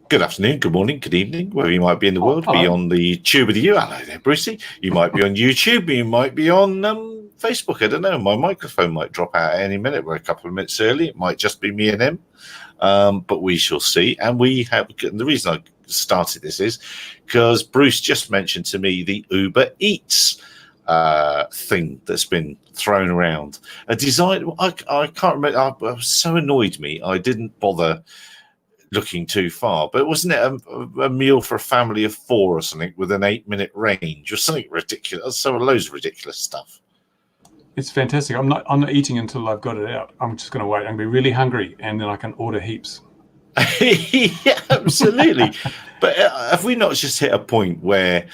Good afternoon, good morning, good evening, wherever you might be in the world. Be on the tube with you. Hello there, Brucey. You might be on YouTube, you might be on Facebook. I don't know. My microphone might drop out at any minute. We're a couple of minutes early. It might just be me and him, but we shall see. And the reason I started this is because Bruce just mentioned to me the Uber Eats thing that's been thrown around. A design, I can't remember. I was so annoyed me. I didn't bother looking too far, but wasn't it a meal for a family of 4 or something with an 8-minute range or something ridiculous? So loads of ridiculous stuff. It's fantastic. I'm not eating until I've got it out. I'm just going to wait. I'm going to be really hungry, and then I can order heaps. Yeah, absolutely. But have we not just hit a point where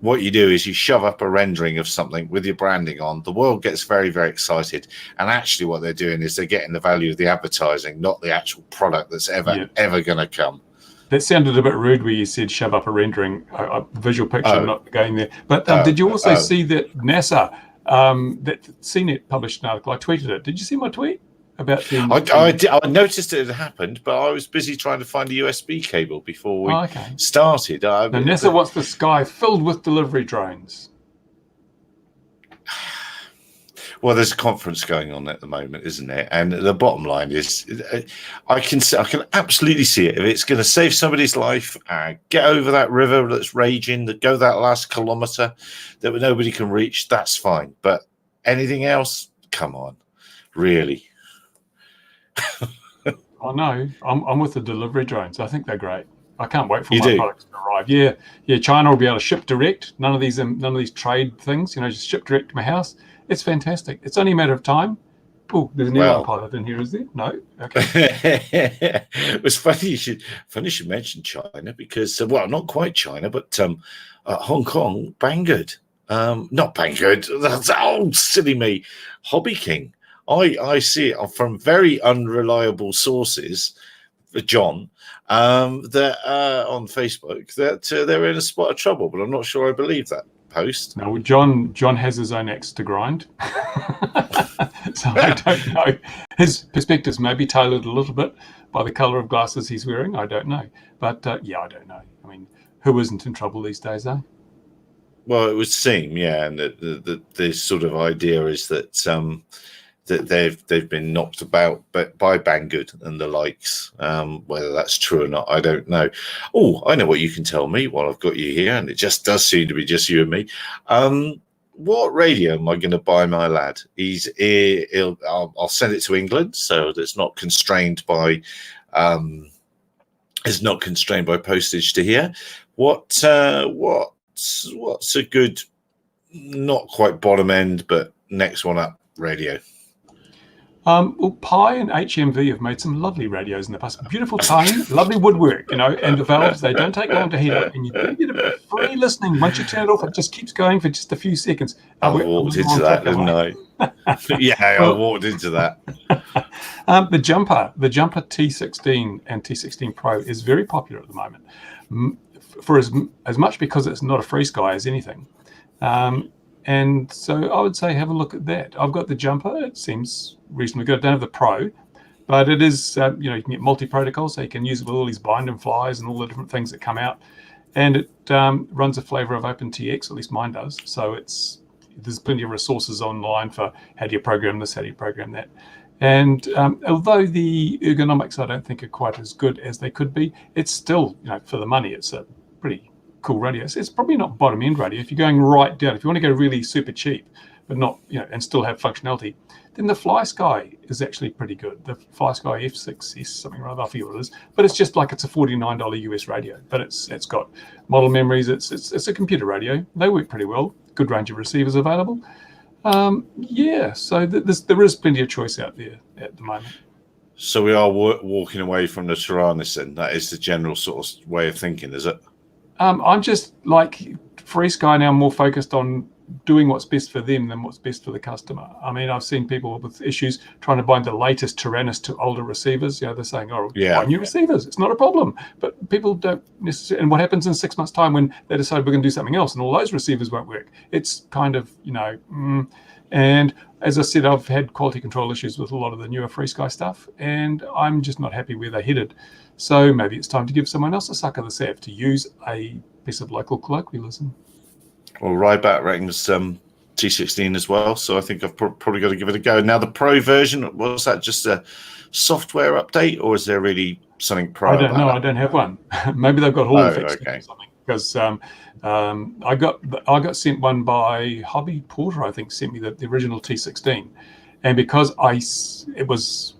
what you do is you shove up a rendering of something with your branding on, the world gets very, very excited, and actually what they're doing is they're getting the value of the advertising, not the actual product that's ever going to come. That sounded a bit rude where you said shove up a rendering, a visual picture. I'm not going there. But did you also see that NASA, that CNET published an article? I tweeted it. Did you see my tweet? About I noticed it had happened, but I was busy trying to find a USB cable before we started. Now, NASA wants the sky filled with delivery drones. Well, there's a conference going on at the moment, isn't there? And the bottom line is, I can absolutely see it. If it's going to save somebody's life, get over that river that's raging, go that last kilometre that nobody can reach, that's fine. But anything else, come on, really. I know. I'm with the delivery drones. I think they're great. I can't wait for my products to arrive. Yeah. China will be able to ship direct. None of these trade things. Just ship direct to my house. It's fantastic. It's only a matter of time. Oh, there's an airline pilot in here, is there? No. Okay. It was funny you should mention China because not quite China, but Hong Kong, Banggood. Not Banggood. That's silly me. Hobby King. I see it from very unreliable sources, John, that on Facebook that they're in a spot of trouble, but I'm not sure I believe that post. No, John has his own axe to grind, so I don't know. His perspectives may be tailored a little bit by the colour of glasses he's wearing. I don't know, but I don't know. I mean, who isn't in trouble these days, though? Well, it would seem, and the sort of idea is that that they've been knocked about by Banggood and the likes. Whether that's true or not, I don't know. Oh, I know what you can tell me while I've got you here, and it just does seem to be just you and me. What radio am I going to buy my lad? I'll send it to England, so that it's not constrained by postage to here. What's a good, not quite bottom end, but next one up radio? Pi and HMV have made some lovely radios in the past. Beautiful tone, lovely woodwork, and the valves, they don't take long to heat up, and you do get a bit of free listening. Once you turn it off, it just keeps going for just a few seconds. I walked into that, didn't I? I walked into that. The jumper T16 and T16 Pro is very popular at the moment, for as much because it's not a FreeSky as anything. And so I would say have a look at that. I've got the jumper. It seems reasonably good. I don't have the Pro, but it is, you can get multi-protocol, so you can use it with all these bind and flies and all the different things that come out. And it runs a flavor of OpenTX, at least mine does. So there's plenty of resources online for how do you program this, how do you program that. And although the ergonomics I don't think are quite as good as they could be, it's still, for the money, it's a pretty cool radio. It's probably not bottom end radio. If you're going right down, if you want to go really super cheap, but not, and still have functionality, then the FlySky is actually pretty good. The FlySky F6S, something rather, I forget what it is, but it's just like it's a $49 US radio, but it's got model memories. It's a computer radio. They work pretty well. Good range of receivers available. So there is plenty of choice out there at the moment. So we are walking away from the Taranis, then. That is the general sort of way of thinking, is it? I'm just like FreeSky now, more focused on doing what's best for them than what's best for the customer. I mean, I've seen people with issues trying to bind the latest Taranis to older receivers. They're saying, buy new receivers. It's not a problem. But people don't necessarily. And what happens in 6 months' time when they decide we're going to do something else and all those receivers won't work? It's kind of, And as I said, I've had quality control issues with a lot of the newer FrSky stuff, and I'm just not happy where they're headed. So maybe it's time to give someone else a suck of the sav, to use a piece of local colloquialism. Well, Ryback reckons T16 as well, so I think I've probably got to give it a go. Now, the Pro version, was that just a software update, or is there really something Pro? I don't know. I don't have one. Maybe they've got Hall effects or something. Because I got sent one by Hobby Porter, I think, sent me the original T16, and because it was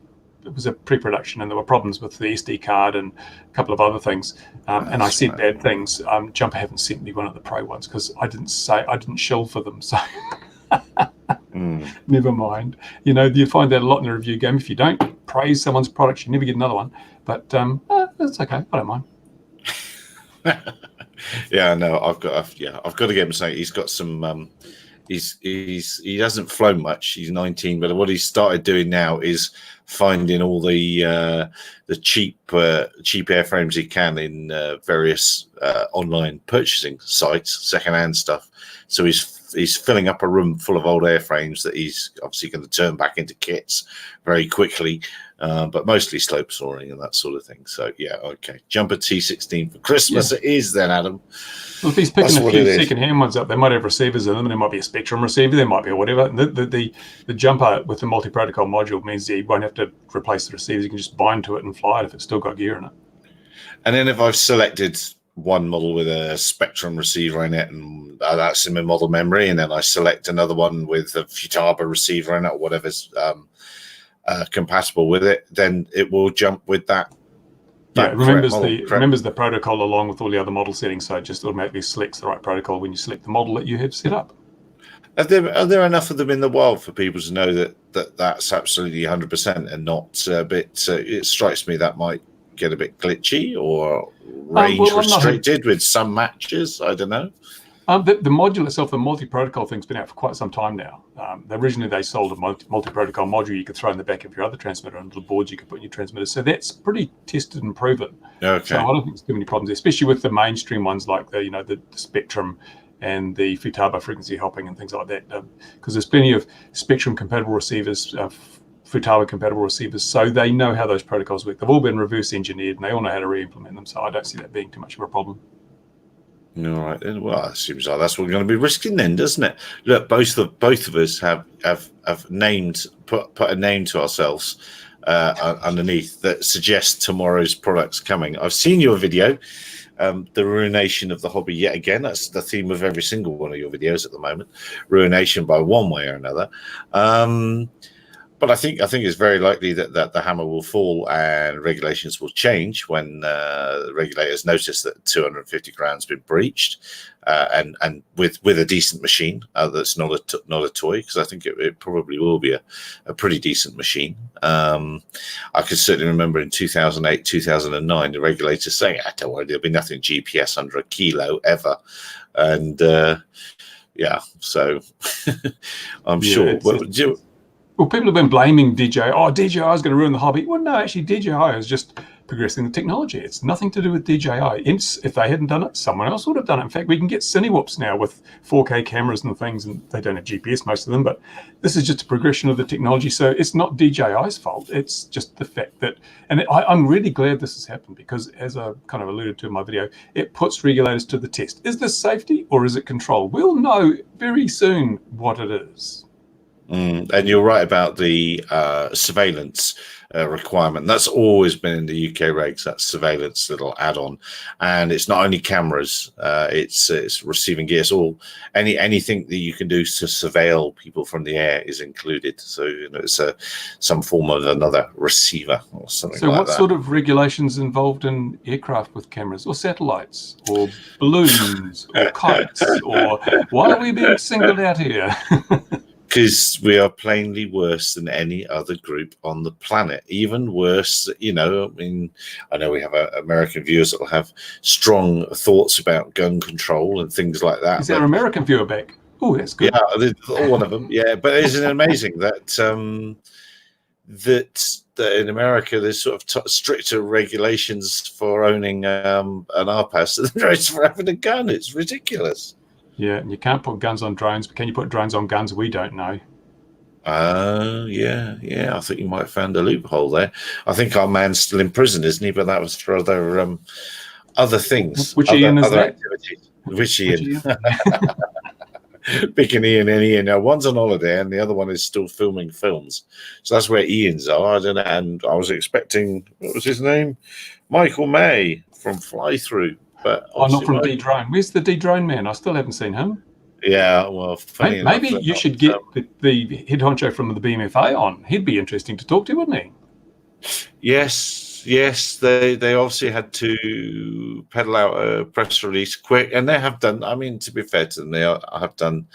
a pre-production and there were problems with the SD card and a couple of other things, and I said bad things. Jumper haven't sent me one of the Pro ones because I didn't shill for them, so never mind. You know, you find that a lot in the review game. If you don't praise someone's product, you never get another one. But that's okay. I don't mind. Yeah, no, I've got to get him saying he's got some. He hasn't flown much. He's 19, but what he's started doing now is finding all the cheap airframes he can in various online purchasing sites, secondhand stuff. So he's filling up a room full of old airframes that he's obviously going to turn back into kits very quickly, but mostly slope soaring and that sort of thing. So yeah, okay, Jumper T16 for Christmas. Yeah. It is then, Adam. Well, if he's picking a few second-hand ones up, they might have receivers in them. There might be a Spectrum receiver. There might be whatever. The Jumper with the multi-protocol module means he won't have to replace the receivers. You can just bind to it and fly it if it's still got gear in it. And then if I've selected one model with a Spectrum receiver in it, and that's in my model memory, and then I select another one with a Futaba receiver in it, or whatever's compatible with it, then it will jump with that. Yeah, it remembers the protocol along with all the other model settings, so it just automatically selects the right protocol when you select the model that you have set up. Are there enough of them in the wild for people to know that's absolutely 100% and not a bit? It strikes me that might get a bit glitchy or range restricted with some matches. I don't know. The module itself, the multi-protocol thing's been out for quite some time now. Originally, they sold a multi-protocol module you could throw in the back of your other transmitter and little boards you could put in your transmitter. So that's pretty tested and proven. Okay. So I don't think there's too many problems, especially with the mainstream ones like the Spectrum and the Futaba frequency hopping and things like that. Because there's plenty of Spectrum compatible receivers, Futaba compatible receivers, so they know how those protocols work. They've all been reverse engineered and they all know how to re-implement them. So I don't see that being too much of a problem. All right, then. Well, it seems like that's what we're going to be risking then, doesn't it? Look, both of us have put a name to ourselves underneath that suggests tomorrow's product's coming. I've seen your video, the ruination of the hobby yet again. That's the theme of every single one of your videos at the moment. Ruination by one way or another. But I think it's very likely that the hammer will fall and regulations will change when the regulators notice that 250 grand's been breached, and with a decent machine that's not a toy, because I think it probably will be a pretty decent machine. I can certainly remember in 2008, 2009, the regulators saying, "Don't worry, there'll be nothing GPS under a kilo ever," and yeah, so I'm sure. Well, people have been blaming DJI. Oh, DJI is going to ruin the hobby. Well, no, actually, DJI is just progressing the technology. It's nothing to do with DJI. If they hadn't done it, someone else would have done it. In fact, we can get Cinewhoops now with 4K cameras and things, and they don't have GPS, most of them, but this is just a progression of the technology. So it's not DJI's fault. It's just the fact that, and I'm really glad this has happened because, as I kind of alluded to in my video, it puts regulators to the test. Is this safety or is it control? We'll know very soon what it is. And you're right about the surveillance requirement. That's always been in the UK regs, that surveillance little add-on. And it's not only cameras, it's receiving gear. It's all anything that you can do to surveil people from the air is included. So it's some form of another receiver or something like that. So what sort of regulations involved in aircraft with cameras or satellites or balloons or kites? Or why are we being singled out here? Because we are plainly worse than any other group on the planet. Even worse, I mean, I know we have American viewers that will have strong thoughts about gun control and things like that. Is there an American viewer back? Oh, that's good. Yeah, one of them. Yeah, but isn't it amazing that that in America there's sort of stricter regulations for owning an RPAS than there is for having a gun? It's ridiculous. Yeah, and you can't put guns on drones, but can you put drones on guns? We don't know. Yeah. I think you might have found a loophole there. I think our man's still in prison, isn't he? But that was for other things, Which Ian is other that? activities. Which Which Ian? Ian? Picking Ian and Ian. Now, one's on holiday and the other one is still filming films. So that's where Ian's are. I don't know. And I was expecting, what was his name? Michael May from Fly Through. But Oh, not obviously, from D Drone. Where's the D Drone man? I still haven't seen him. yeah, well, funny enough. Maybe you should get the head honcho from the BMFA on. He'd be interesting to talk to, wouldn't he? Yes, they obviously had to pedal out a press release quick, and they have done. I mean, to be fair to them, have done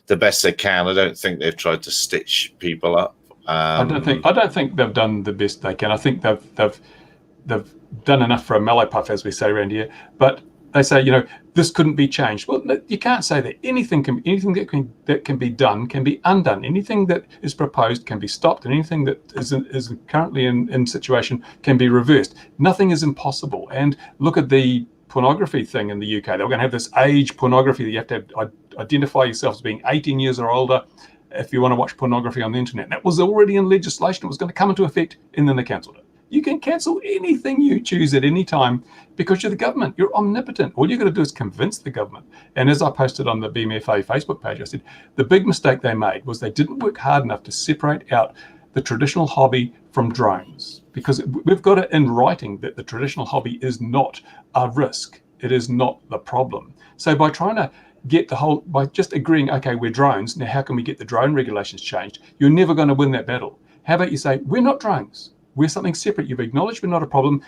the best they can. I don't think they've tried to stitch people up. I don't think they've done the best they can. I think they've done enough for a mellow puff, as we say around here. But they say, this couldn't be changed. Well, you can't say that. Anything that can be done can be undone. Anything that is proposed can be stopped, and anything that is currently in situation can be reversed. Nothing is impossible. And look at the pornography thing in the UK. They were going to have this age pornography that you have to identify yourself as being 18 years or older if you want to watch pornography on the internet. That was already in legislation. It was going to come into effect, and then they cancelled it. You can cancel anything you choose at any time because you're the government. You're omnipotent. All you've got to do is convince the government. And as I posted on the BMFA Facebook page, I said the big mistake they made was they didn't work hard enough to separate out the traditional hobby from drones, because we've got it in writing that the traditional hobby is not a risk. It is not the problem. So by trying to get by just agreeing, okay, we're drones, now how can we get the drone regulations changed? You're never going to win that battle. How about you say, we're not drones. We're something separate. You've acknowledged we're not a problem.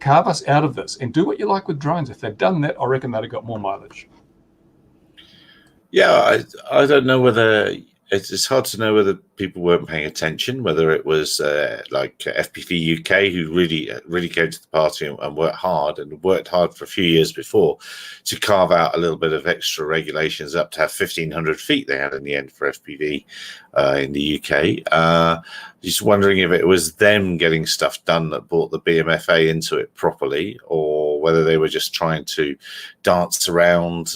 Carve us out of this and do what you like with drones. If they'd done that, I reckon they'd have got more mileage. Yeah, I don't know whether it's hard to know whether people weren't paying attention, whether it was like FPV UK who really came to the party and worked hard for a few years before to carve out a little bit of extra regulations up to have 1,500 feet they had in the end for FPV in the UK. Just wondering if it was them getting stuff done that brought the BMFA into it properly, or whether they were just trying to dance around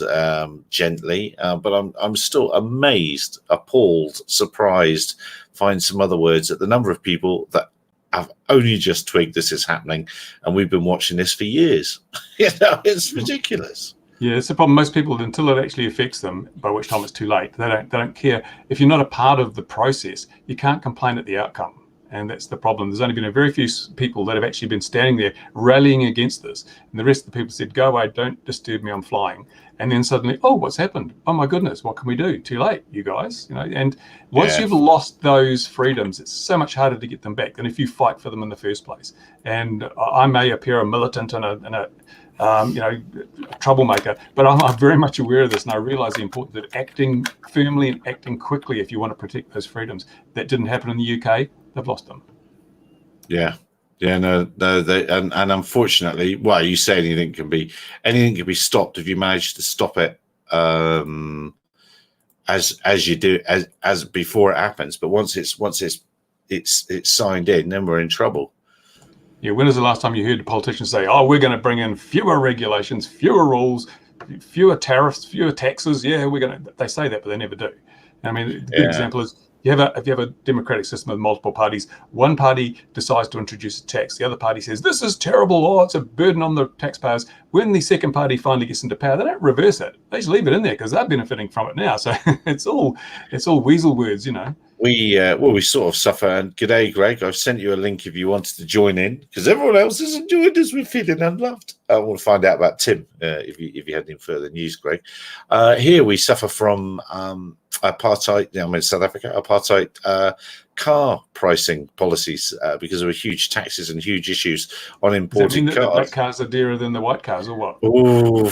gently. But I'm still amazed, appalled, surprised, find some other words at the number of people that have only just twigged this is happening, and we've been watching this for years. It's ridiculous. Yeah, it's the problem. Most people, until it actually affects them, by which time it's too late, they don't care. If you're not a part of the process, you can't complain at the outcome. And that's the problem. There's only been a very few people that have actually been standing there rallying against this. And the rest of the people said, go away, don't disturb me, I'm flying. And then suddenly, oh, what's happened? Oh my goodness, what can we do? Too late, you guys. And once you've lost those freedoms, it's so much harder to get them back than if you fight for them in the first place. And I may appear a militant and a troublemaker, but I'm very much aware of this, and I realize the importance of acting firmly and acting quickly if you want to protect those freedoms. That didn't happen in the UK. They've lost them. No, they, and unfortunately, well, you say anything can be stopped if you manage to stop it as you do as before it happens. But once it's signed in, then we're in trouble. Yeah, when was the last time you heard the politicians say, "Oh, we're going to bring in fewer regulations, fewer rules, fewer tariffs, fewer taxes"? Yeah, we're going to. They say that, but they never do. I mean, the big example is if you have a democratic system with multiple parties, one party decides to introduce a tax, the other party says this is terrible, oh, it's a burden on the taxpayers. When the second party finally gets into power, they don't reverse it. They just leave it in there because they're benefiting from it now. So it's all weasel words, We sort of suffer. And g'day, Greg. I've sent you a link if you wanted to join in, because everyone else hasn't joined us. We're feeling unloved. I want to find out about Tim if you had any further news, Greg. Here we suffer from apartheid. I'm in South Africa. Apartheid car pricing policies because there were huge taxes and huge issues on imported cars. The black cars are dearer than the white cars, or what? Oh,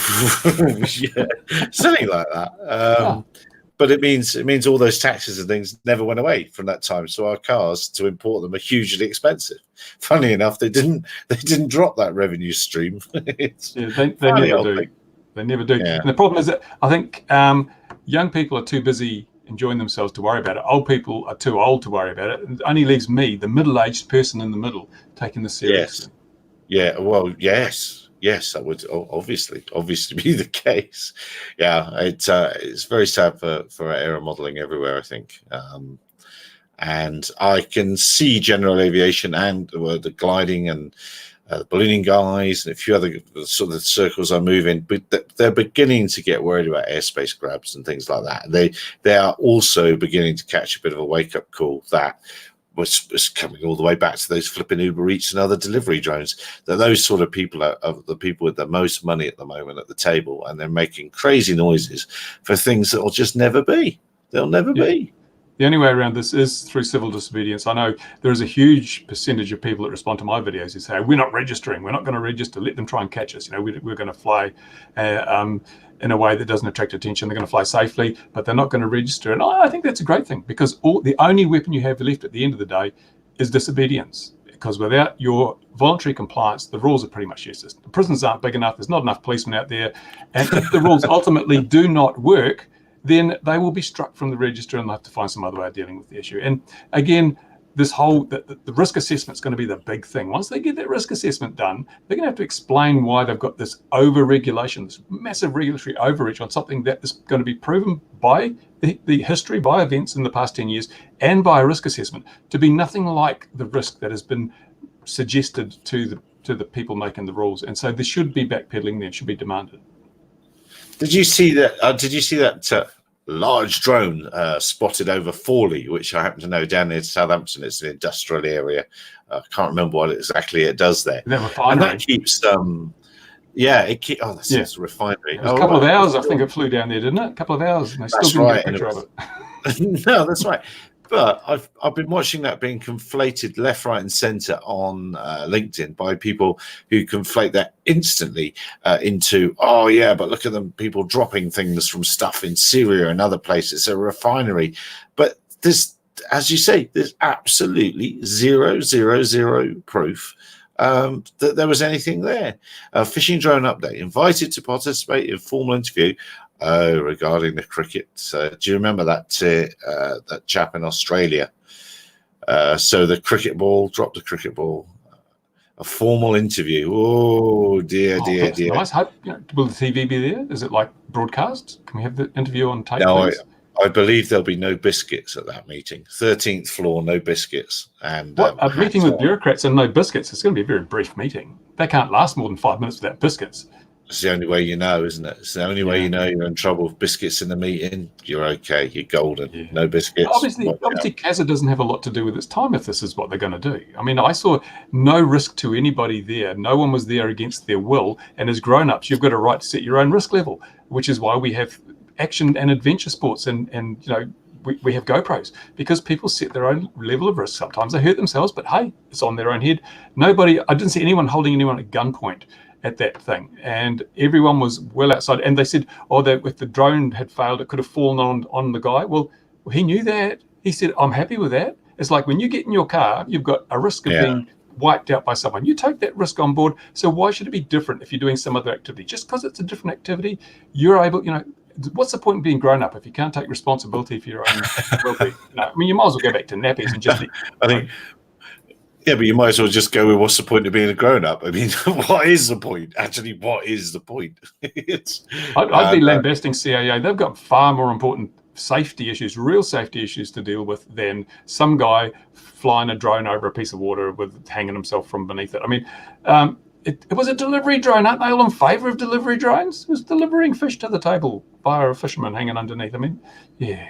yeah, something like that. But it means all those taxes and things never went away from that time. So our cars, to import them, are hugely expensive. Funnily enough, they didn't drop that revenue stream. They never do. They never do. Yeah. And the problem is that I think young people are too busy enjoying themselves to worry about it. Old people are too old to worry about it. It only leaves me, the middle-aged person in the middle, taking this seriously. Yes. Yeah. Well, yes. Yes, that would obviously be the case. Yeah, it's very sad for aero modelling everywhere, I think. And I can see general aviation and the gliding and the ballooning guys and a few other sort of circles I move in, but they're beginning to get worried about airspace grabs and things like that. They are also beginning to catch a bit of a wake-up call that was coming all the way back to those flipping Uber Eats and other delivery drones. That those sort of people are the people with the most money at the moment at the table, and they're making crazy noises for things that will just never be. They'll never be. The only way around this is through civil disobedience. I know there is a huge percentage of people that respond to my videos who say, we're not registering, we're not going to register, let them try and catch us. We're going to fly in a way that doesn't attract attention. They're going to fly safely, but they're not going to register. And I think that's a great thing, because the only weapon you have left at the end of the day is disobedience. Because without your voluntary compliance, the rules are pretty much useless. The prisons aren't big enough, there's not enough policemen out there. And if the rules ultimately do not work, then they will be struck from the register and they'll have to find some other way of dealing with the issue. And again, this whole, the risk assessment is going to be the big thing. Once they get that risk assessment done, they're going to have to explain why they've got this over-regulation, this massive regulatory overreach on something that is going to be proven by the history, by events in the past 10 years, and by a risk assessment to be nothing like the risk that has been suggested to the people making the rules. And so there should be backpedaling there, should be demanded. Did you see that large drone spotted over Forley, which I happen to know down near Southampton? It's an industrial area. I can't remember what exactly it does there. And that keeps that's a refinery. It was a couple of hours, I think it flew down there, didn't it? A couple of hours, and they still didn't get a picture of it. No, that's right. But I've been watching that being conflated left, right, and centre on LinkedIn by people who conflate that instantly into, oh yeah, but look at them, people dropping things from stuff in Syria and other places. It's a refinery, but there's, as you say, there's absolutely zero proof that there was anything there. Fishing drone update: invited to participate in formal interview. Regarding the cricket, do you remember that chap in Australia? So the cricket ball, dropped the cricket ball, a formal interview. Oh dear. Nice. Will the TV be there? Is it like broadcast? Can we have the interview on tape? No, I believe there'll be no biscuits at that meeting. 13th floor, no biscuits. And a meeting with bureaucrats and no biscuits? It's going to be a very brief meeting. They can't last more than 5 minutes without biscuits. It's the only way you know, isn't it? It's the only way you know you're in trouble with biscuits in the meeting. You're okay. You're golden. Yeah. No biscuits. Obviously, CASA doesn't have a lot to do with its time if this is what they're going to do. I mean, I saw no risk to anybody there. No one was there against their will. And as grown-ups, you've got a right to set your own risk level, which is why we have action and adventure sports and we have GoPros, because people set their own level of risk. Sometimes they hurt themselves, but hey, it's on their own head. I didn't see anyone holding anyone at gunpoint at that thing, and everyone was well outside. And they said, that if the drone had failed, it could have fallen on the guy. Well, he knew that. He said, I'm happy with that. It's like when you get in your car, you've got a risk of being wiped out by someone. You take that risk on board. So why should it be different if you're doing some other activity? Just because it's a different activity, you're able, what's the point in being grown up if you can't take responsibility for your own well-being? I mean, you might as well go back to nappies and just I think. Yeah, but you might as well just go with, what's the point of being a grown-up? I mean, what is the point? Actually, what is the point? I'd be lambasting CAA. They've got far more important safety issues, real safety issues to deal with than some guy flying a drone over a piece of water with hanging himself from beneath it. I mean, it was a delivery drone. Aren't they all in favour of delivery drones? It was delivering fish to the table via a fisherman hanging underneath. I mean, yeah.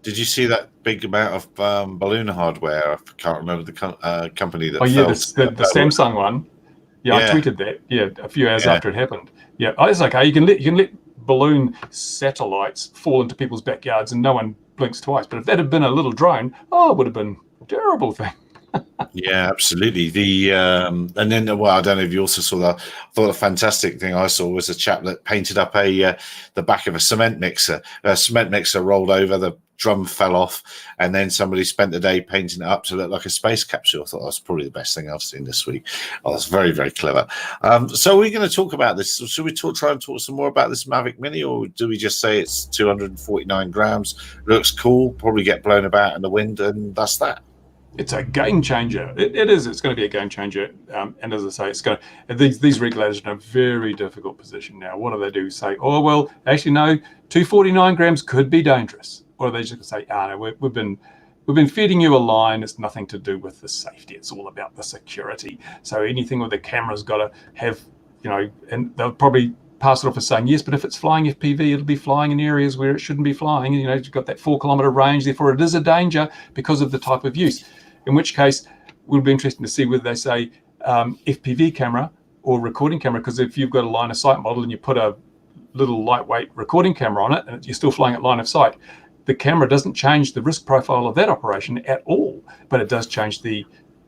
Did you see that big amount of balloon hardware? I can't remember the company that. Oh yeah, the Samsung one. Yeah, I tweeted that. Yeah, a few hours after it happened. Yeah, it's okay. You can let balloon satellites fall into people's backyards and no one blinks twice. But if that had been a little drone, it would have been a terrible thing. Yeah, absolutely. And then, I don't know if you also saw that. I thought a fantastic thing I saw was a chap that painted up the back of a cement mixer. A cement mixer rolled over, the drum fell off, and then somebody spent the day painting it up to look like a space capsule. I thought that's probably the best thing I've seen this week. That's very, very clever. So we're going to talk about this. Should we try and talk some more about this Mavic Mini, or do we just say it's 249 grams, looks cool, probably get blown about in the wind, and that's that? It's a game changer. It is. It's going to be a game changer. And as I say, it's going to, these regulators are in a very difficult position now. What do they do? Say, actually, no, 249 grams could be dangerous. Or are they just going to say, no, we've been we've been feeding you a line. It's nothing to do with the safety. It's all about the security. So anything with the camera's got to have, and they'll probably pass it off as saying, yes, but if it's flying FPV, it'll be flying in areas where it shouldn't be flying. You've got that 4-kilometer range, therefore it is a danger because of the type of use. In which case, will be interesting to see whether they say FPV camera or recording camera, because if you've got a line of sight model and you put a little lightweight recording camera on it and you're still flying at line of sight, the camera doesn't change the risk profile of that operation at all, but it does change the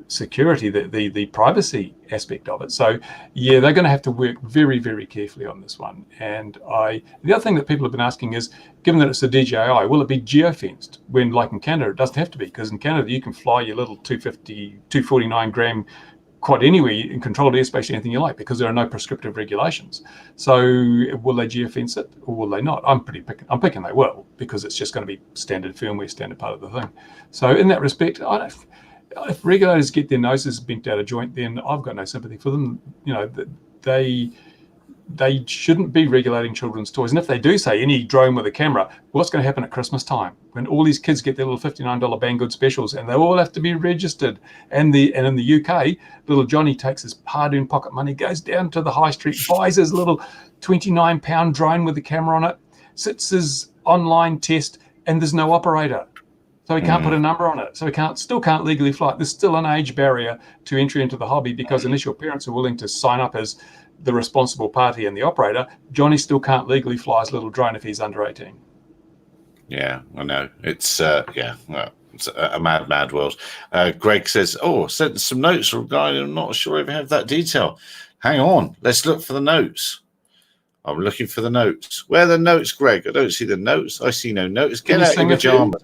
security, the privacy aspect of it. So yeah, they're going to have to work very, very carefully on this one. And the other thing that people have been asking is, given that it's a DJI, will it be geofenced? When, like in Canada, it doesn't have to be, because in Canada you can fly your little 249 gram quad anywhere in controlled airspace, anything you like, because there are no prescriptive regulations. So will they geofence it or will they not? I'm picking they will, because it's just going to be standard firmware, standard part of the thing. So in that respect, if regulators get their noses bent out of joint, then I've got no sympathy for them. They shouldn't be regulating children's toys. And if they do say any drone with a camera, what's going to happen at Christmas time when all these kids get their little $59 Banggood specials and they all have to be registered? And in the UK, little Johnny takes his hard-earned pocket money, goes down to the high street, buys his little 29-pound drone with a camera on it, sits his online test, and there's no operator. So he can't put a number on it. So he still can't legally fly it. There's still an age barrier to entry into the hobby, because unless your parents are willing to sign up as the responsible party and the operator, Johnny still can't legally fly his little drone if he's under 18. Yeah, I know. It's it's a mad world. Greg says, sent some notes from a guy. I'm not sure if I have that detail. Hang on, let's look for the notes. I'm looking for the notes. Where are the notes, Greg? I don't see the notes. I see no notes. Get out your pajamas.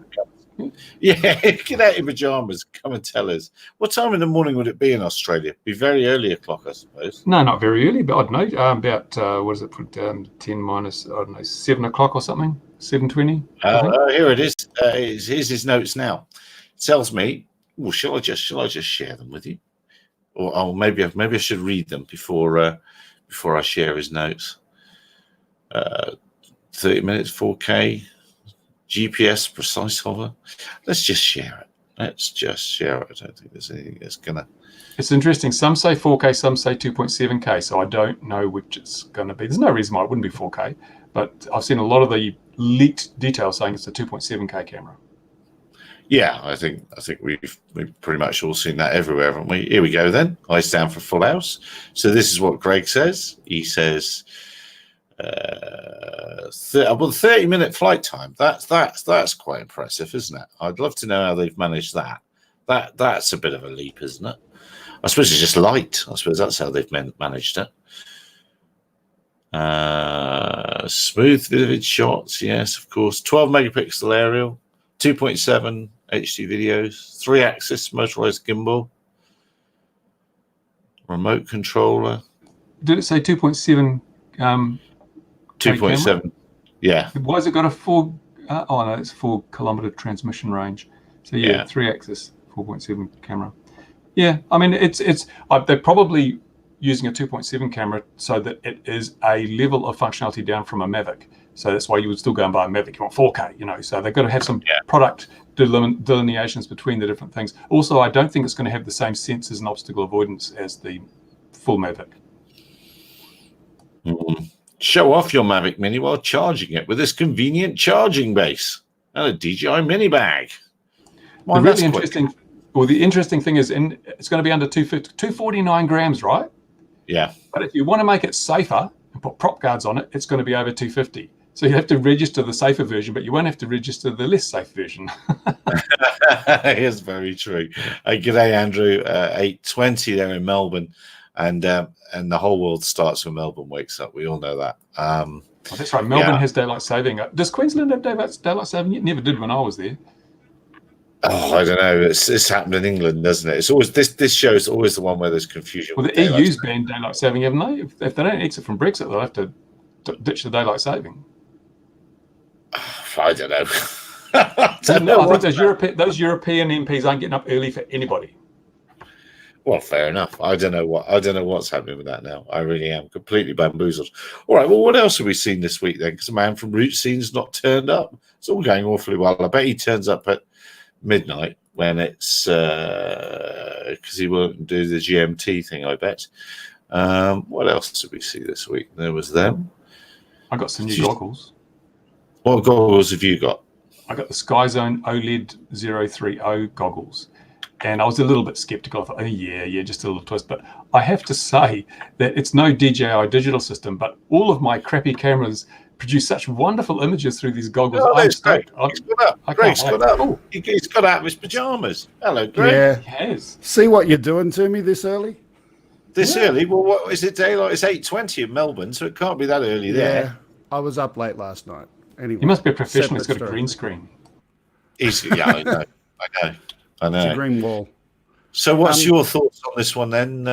Yeah, get out your pajamas. Come and tell us. What time in the morning would it be in Australia? Be very early o'clock, I suppose. No, not very early, but I don't know. About, what is it, 10 minus, 7 o'clock or something? 7:20? Here it is. Here's his notes now. It tells me, shall I just share them with you? Or maybe I should read them before I share his notes. 30 minutes, 4K. GPS precise hover. Let's just share it. I don't think there's anything that's gonna. It's interesting. Some say 4K, some say 2.7K. So I don't know which it's going to be. There's no reason why it wouldn't be 4K, but I've seen a lot of the leaked details saying it's a 2.7K camera. Yeah, I think we've pretty much all seen that everywhere, haven't we? Here we go then. Eyes down for full house. So this is what Greg says. He says. 30-minute flight time. That's quite impressive, isn't it? I'd love to know how they've managed that. That's a bit of a leap, isn't it? I suppose it's just light. I suppose that's how they've managed it. Smooth, vivid shots. Yes, of course. 12 megapixel aerial, 2.7 HD videos, 3-axis motorized gimbal, remote controller. Did it say 2.7? 2.7, yeah. Why has it got a 4-kilometer transmission range? So yeah. 3-axis 4.7 camera. Yeah, I mean they're probably using a 2.7 camera so that it is a level of functionality down from a Mavic. So that's why you would still go and buy a Mavic. You want 4K, So they've got to have some product delineations between the different things. Also, I don't think it's going to have the same sensors and obstacle avoidance as the full Mavic. Show off your Mavic Mini while charging it with this convenient charging base and a DJI mini bag. The interesting thing is, it's going to be under 249 grams, right? Yeah. But if you want to make it safer and put prop guards on it, it's going to be over 250. So you have to register the safer version, but you won't have to register the less safe version. It's very true. G'day, Andrew. 8:20 there in Melbourne. And the whole world starts when Melbourne wakes up. We all know that. That's right. Melbourne has daylight saving. Does Queensland have daylight saving? It never did when I was there. Oh, I don't know. It's happened in England, doesn't it? It's always this show is always the one where there's confusion. Well, the EU's banned daylight saving, haven't they? If they don't exit from Brexit, they'll have to ditch the daylight saving. I don't know. I think those European MPs aren't getting up early for anybody. Well, fair enough. I don't know what's happening with that now. I really am completely bamboozled. All right. Well, what else have we seen this week then? Because a man from Root Scene's not turned up. It's all going awfully well. I bet he turns up at midnight when it's because he won't do the GMT thing, I bet. What else did we see this week? There was them. I got some new goggles. What goggles have you got? I got the SkyZone OLED 030 goggles. And I was a little bit skeptical. I thought, oh, yeah, just a little twist. But I have to say that it's no DJI digital system, but all of my crappy cameras produce such wonderful images through these goggles. Oh, I'm there's Greg. stoked. He's got up. Greg's got up. Oh, He's got out of his pajamas. Hello, Greg. Yeah. he has. See what you're doing to me this early? This early? Well, what is it? Daylight? It's 8:20 in Melbourne, so it can't be that early there. Yeah. I was up late last night. Anyway. He must be a professional. He's separate got a story. green screen. I know. I know. It's a green wall. So what's your thoughts on this one then?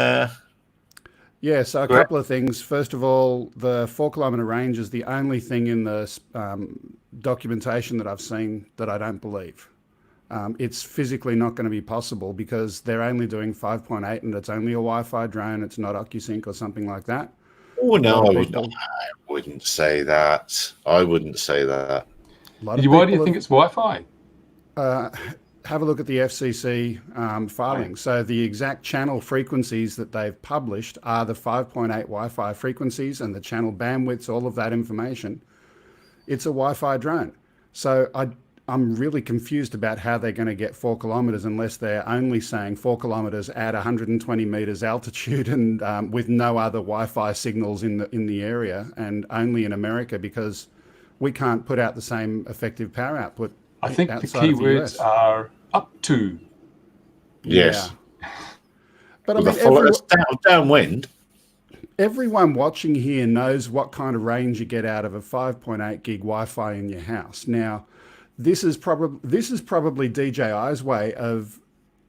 Yeah, so a couple of things. First of all, the 4 kilometre range is the only thing in the documentation that I've seen that I don't believe. It's physically not going to be possible because they're only doing 5.8 and it's only a Wi-Fi drone. It's not OcuSync or something like that. Oh, no, I wouldn't say that. I wouldn't say that. Why do you think it's Wi-Fi? Have a look at the FCC filing. So the exact channel frequencies that they've published are the 5.8 Wi-Fi frequencies and the channel bandwidths, all of that information. It's a Wi-Fi drone. So I'm really confused about how they're going to get 4 kilometers unless they're only saying 4 kilometers at 120 meters altitude and with no other Wi-Fi signals in the area, and only in America because we can't put out the same effective power output. I think the keywords are up to. Yes. Yeah. But I mean, downwind. Everyone watching here knows what kind of range you get out of a 5.8 gig Wi-Fi in your house. Now, this is probably DJI's way of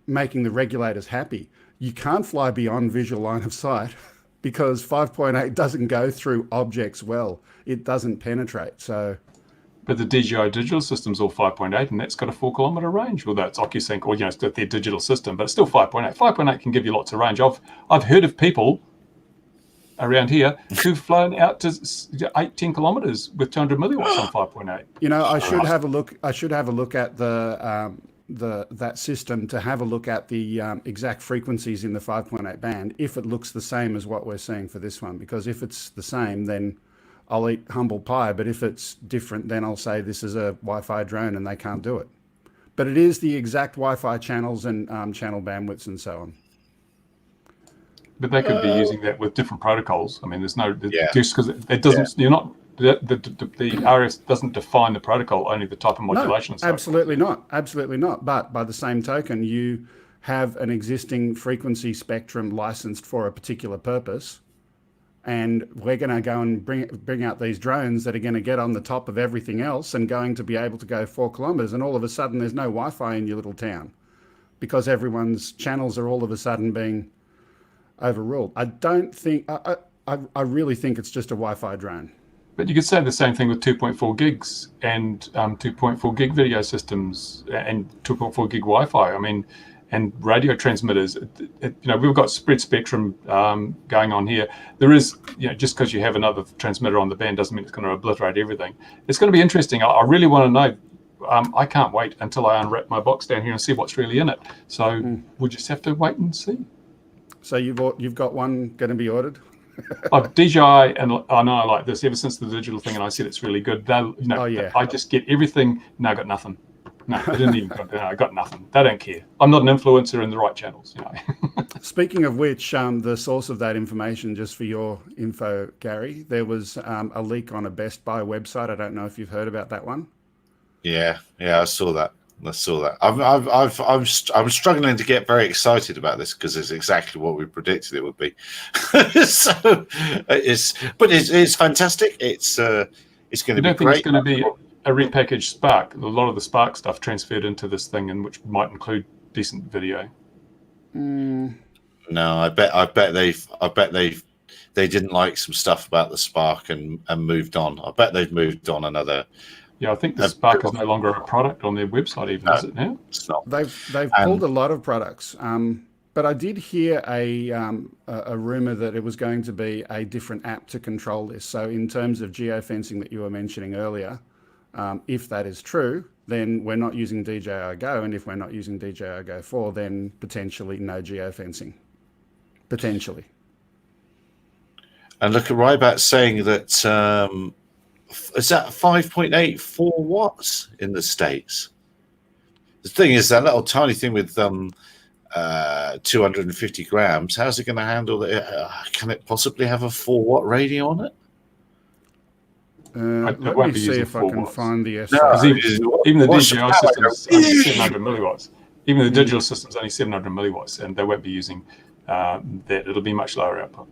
making the regulators happy. You can't fly beyond visual line of sight because 5.8 doesn't go through objects well. It doesn't penetrate. So. But the DJI digital system's all 5.8, and that's got a 4 kilometer range. Well, that's OcuSync, or it's their digital system, but it's still 5.8. 5.8 can give you lots of range. I've heard of people around here who've flown out to 10 kilometers with 200 milliwatts on 5.8. You know, I should have a look. I should have a look at that system to have a look at the exact frequencies in the 5.8 band if it looks the same as what we're seeing for this one. Because if it's the same, then I'll eat humble pie, but if it's different, then I'll say this is a Wi-Fi drone and they can't do it. But it is the exact Wi-Fi channels and channel bandwidths and so on. But they could be using that with different protocols. I mean, there's no just because it doesn't. You're not the RF doesn't define the protocol, only the type of modulation. No, absolutely not. Absolutely not. But by the same token, you have an existing frequency spectrum licensed for a particular purpose. And we're going to go and bring out these drones that are going to get on the top of everything else and going to be able to go 4 kilometers. And all of a sudden, there's no Wi-Fi in your little town because everyone's channels are all of a sudden being overruled. I don't think. I really think it's just a Wi-Fi drone. But you could say the same thing with 2.4 gigs and 2.4 gig video systems and 2.4 gig Wi-Fi. I mean. And radio transmitters, we've got spread spectrum going on here. There is, just because you have another transmitter on the band doesn't mean it's going to obliterate everything. It's going to be interesting. I really want to know. I can't wait until I unwrap my box down here and see what's really in it. So we'll just have to wait and see. So you've got one going to be ordered? DJI, and I know I like this ever since the digital thing, and I said it's really good. I just get everything. No, I got nothing. No, I didn't even. I got nothing. They don't care. I'm not an influencer in the right channels. Speaking of which, the source of that information, just for your info, Gary, there was a leak on a Best Buy website. I don't know if you've heard about that one. Yeah, I saw that. I'm struggling to get very excited about this because it's exactly what we predicted it would be. So it's fantastic. It's going to be great. It's going to be a repackaged Spark. A lot of the Spark stuff transferred into this thing, and which might include decent video. No, I bet they didn't like some stuff about the Spark and moved on. I bet they've moved on another. Yeah, I think the Spark is no longer a product on their website, even, is it now? It's not. They've pulled a lot of products. But I did hear a rumor that it was going to be a different app to control this. So in terms of geofencing that you were mentioning earlier, If that is true, then we're not using DJI Go, and if we're not using DJI Go 4, then potentially no geofencing. Potentially. And look at Rybat saying that is that 5.8 4 watts in the States. The thing is, that little tiny thing with 250 grams, how's it going to handle it? Can it possibly have a 4 watt radio on it? Let me see if I can find the SC. Even the DJI system is only 700 milliwatts. Even the digital system is only 700 milliwatts, and they won't be using that. It'll be much lower output.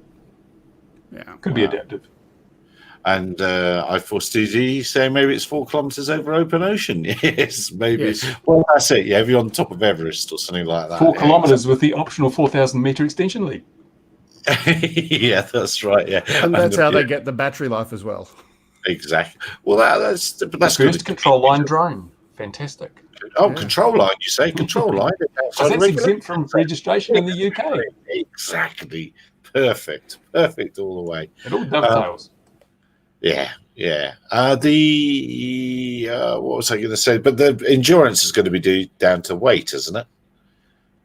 Yeah, could be adaptive. And I4CD saying maybe it's 4 kilometers over open ocean. Yes, maybe. Yes. Well, that's it. Yeah, if you're on top of Everest or something like that. 4 kilometers with the optional 4,000 meter extension lead. Yeah, that's right. Yeah, and that's how they get the battery life as well. Exactly. Well, that's first good. Control line drone. Fantastic. Oh, yeah. Control line, you say? Control line. That's exempt from registration in the UK. Exactly. Perfect all the way. It all dovetails. Yeah. What was I going to say? But the endurance is going to be down to weight, isn't it?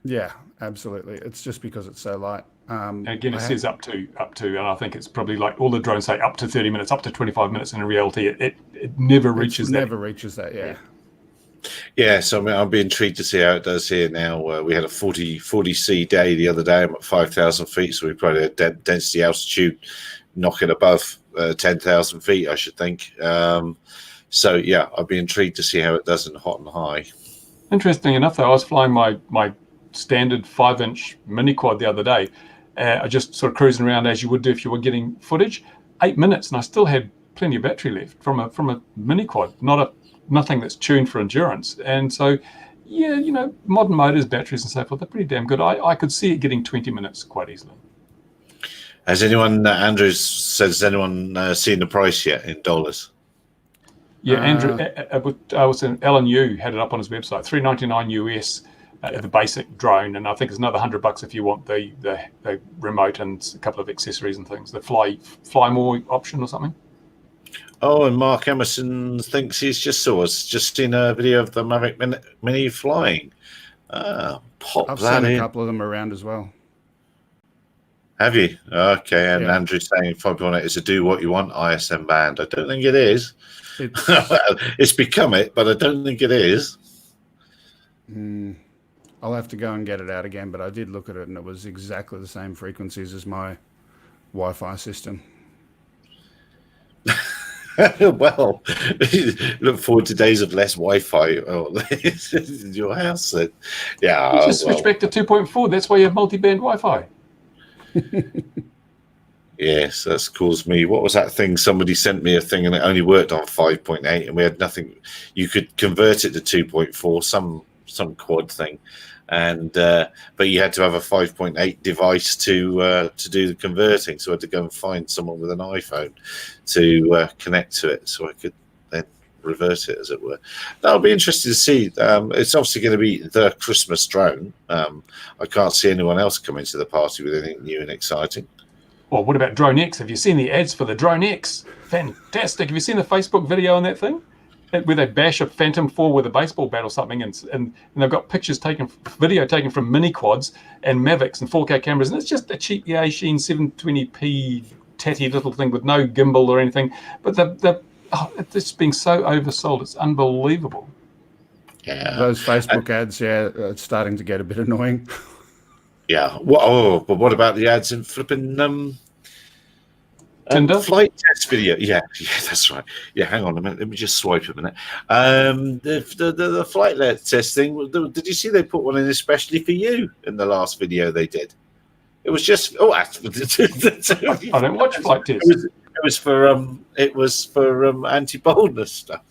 Yeah, absolutely. It's just because it's so light. And again, it says up to, and I think it's probably like all the drones say up to 30 minutes, up to 25 minutes. And in reality, it never reaches that. Never reaches that. Yeah. Yeah, so I mean, I'll be intrigued to see how it does here now. We had a 40C day the other day. I'm at 5,000 feet, so we probably had density altitude knocking above 10,000 feet, I should think. So, yeah, I'll be intrigued to see how it does in hot and high. Interesting enough, though, I was flying my standard 5-inch mini quad the other day. I just sort of cruising around as you would do if you were getting footage. 8 minutes, and I still had plenty of battery left from a mini quad, nothing that's tuned for endurance. And so, yeah, modern motors, batteries and so forth, they're pretty damn good. I could see it getting 20 minutes quite easily. Has anyone, Andrew says, has anyone seen the price yet in dollars? Yeah, Andrew, I was in Alan Yu had it up on his website, $399 US, the basic drone, and I think it's another $100 if you want the remote and a couple of accessories and things. The fly more option or something. Oh, and Mark Emerson thinks he's just seen a video of the Mavic Mini flying. I've seen a couple of them around as well. Have you? Okay, and yeah. Andrew's saying 5.8 is a do what you want ISM band. I don't think it is. It's become it, but I don't think it is. I'll have to go and get it out again, but I did look at it and it was exactly the same frequencies as my Wi-Fi system. Well, look forward to days of less Wi-Fi in your house. Then. Yeah, you just switch back to 2.4. That's why you have multi-band Wi-Fi. Yes, that's caused me. What was that thing? Somebody sent me a thing, and it only worked on 5.8, and we had nothing. You could convert it to 2.4, some quad thing, and but you had to have a 5.8 device to do the converting. So I had to go and find someone with an iPhone to connect to it, so I could then reverse it, as it were. That'll be interesting to see. It's obviously going to be the Christmas drone. I can't see anyone else coming to the party with anything new and exciting. Well, what about Drone X? Have you seen the ads for the Drone X? Fantastic. Have you seen the Facebook video on that thing? Where they bash a Phantom 4 with a baseball bat or something, and they've got video taken from mini quads and Mavics and 4K cameras, and it's just a cheap Yaesu 720p tatty little thing with no gimbal or anything. But it's being so oversold, it's unbelievable. Yeah, those Facebook ads, it's starting to get a bit annoying. Yeah. But what about the ads in flipping flight test video? Yeah, that's right. Yeah, hang on a minute. Let me just swipe a minute. The flight test thing. Did you see they put one in especially for you in the last video they did? It was just I don't watch flight tests. It was for anti-boldness stuff.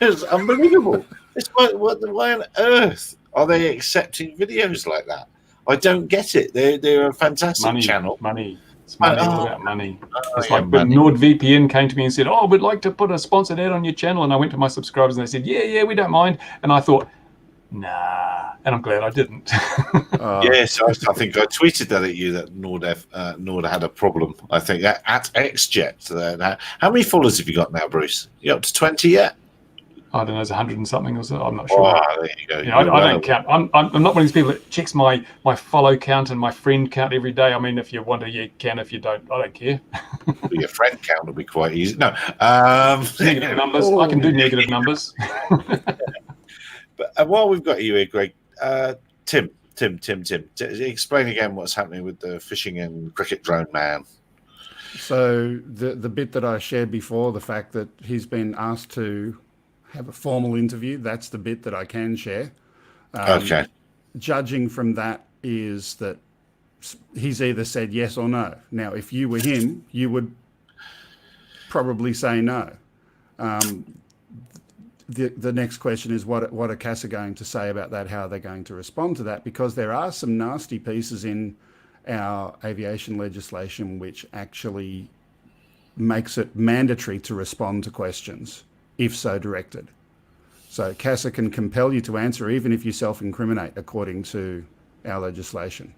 It was unbelievable. It's why on earth are they accepting videos like that? I don't get it. They're a fantastic channel. Money. It's money. All about money. It's like when NordVPN came to me and said, "Oh, we'd like to put a sponsored ad on your channel," and I went to my subscribers and they said, "Yeah, we don't mind." And I thought, nah, and I'm glad I didn't. Yes, I think I tweeted that at you that Nord had a problem. I think at XJet. How many followers have you got now, Bruce? You up to 20 yet? I don't know, it's 100 and something or so. I'm not sure. Oh, there you go. You know, I don't count. I'm not one of these people that checks my follow count and my friend count every day. I mean, if you want to, you can. If you don't, I don't care. Your friend count will be quite easy. No, negative numbers. I can do negative numbers. But while we've got you here, Greg, Tim, explain again what's happening with the fishing and cricket drone man. So the bit that I shared before, the fact that he's been asked to have a formal interview, that's the bit that I can share. Okay. Judging from that is that he's either said yes or no. Now, if you were him, you would probably say no. The next question is what are CASA going to say about that? How are they going to respond to that? Because there are some nasty pieces in our aviation legislation which actually makes it mandatory to respond to questions if so directed. So CASA can compel you to answer even if you self-incriminate according to our legislation.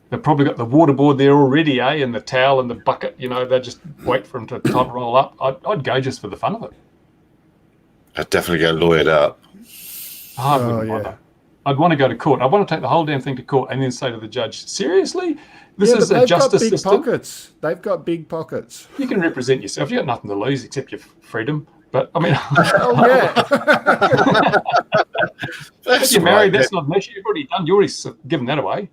They've probably got the waterboard there already, and the towel and the bucket. You know, they just wait for them to time roll up. I'd go just for the fun of it. I'd definitely get lawyered up. I wouldn't bother. I'd want to go to court. I want to take the whole damn thing to court and then say to the judge, seriously? This is a justice system? Pockets. They've got big pockets. You can represent yourself. You've got nothing to lose except your freedom. But, I mean... Oh, yeah. If you're married, that's not an issue. You've already given that away.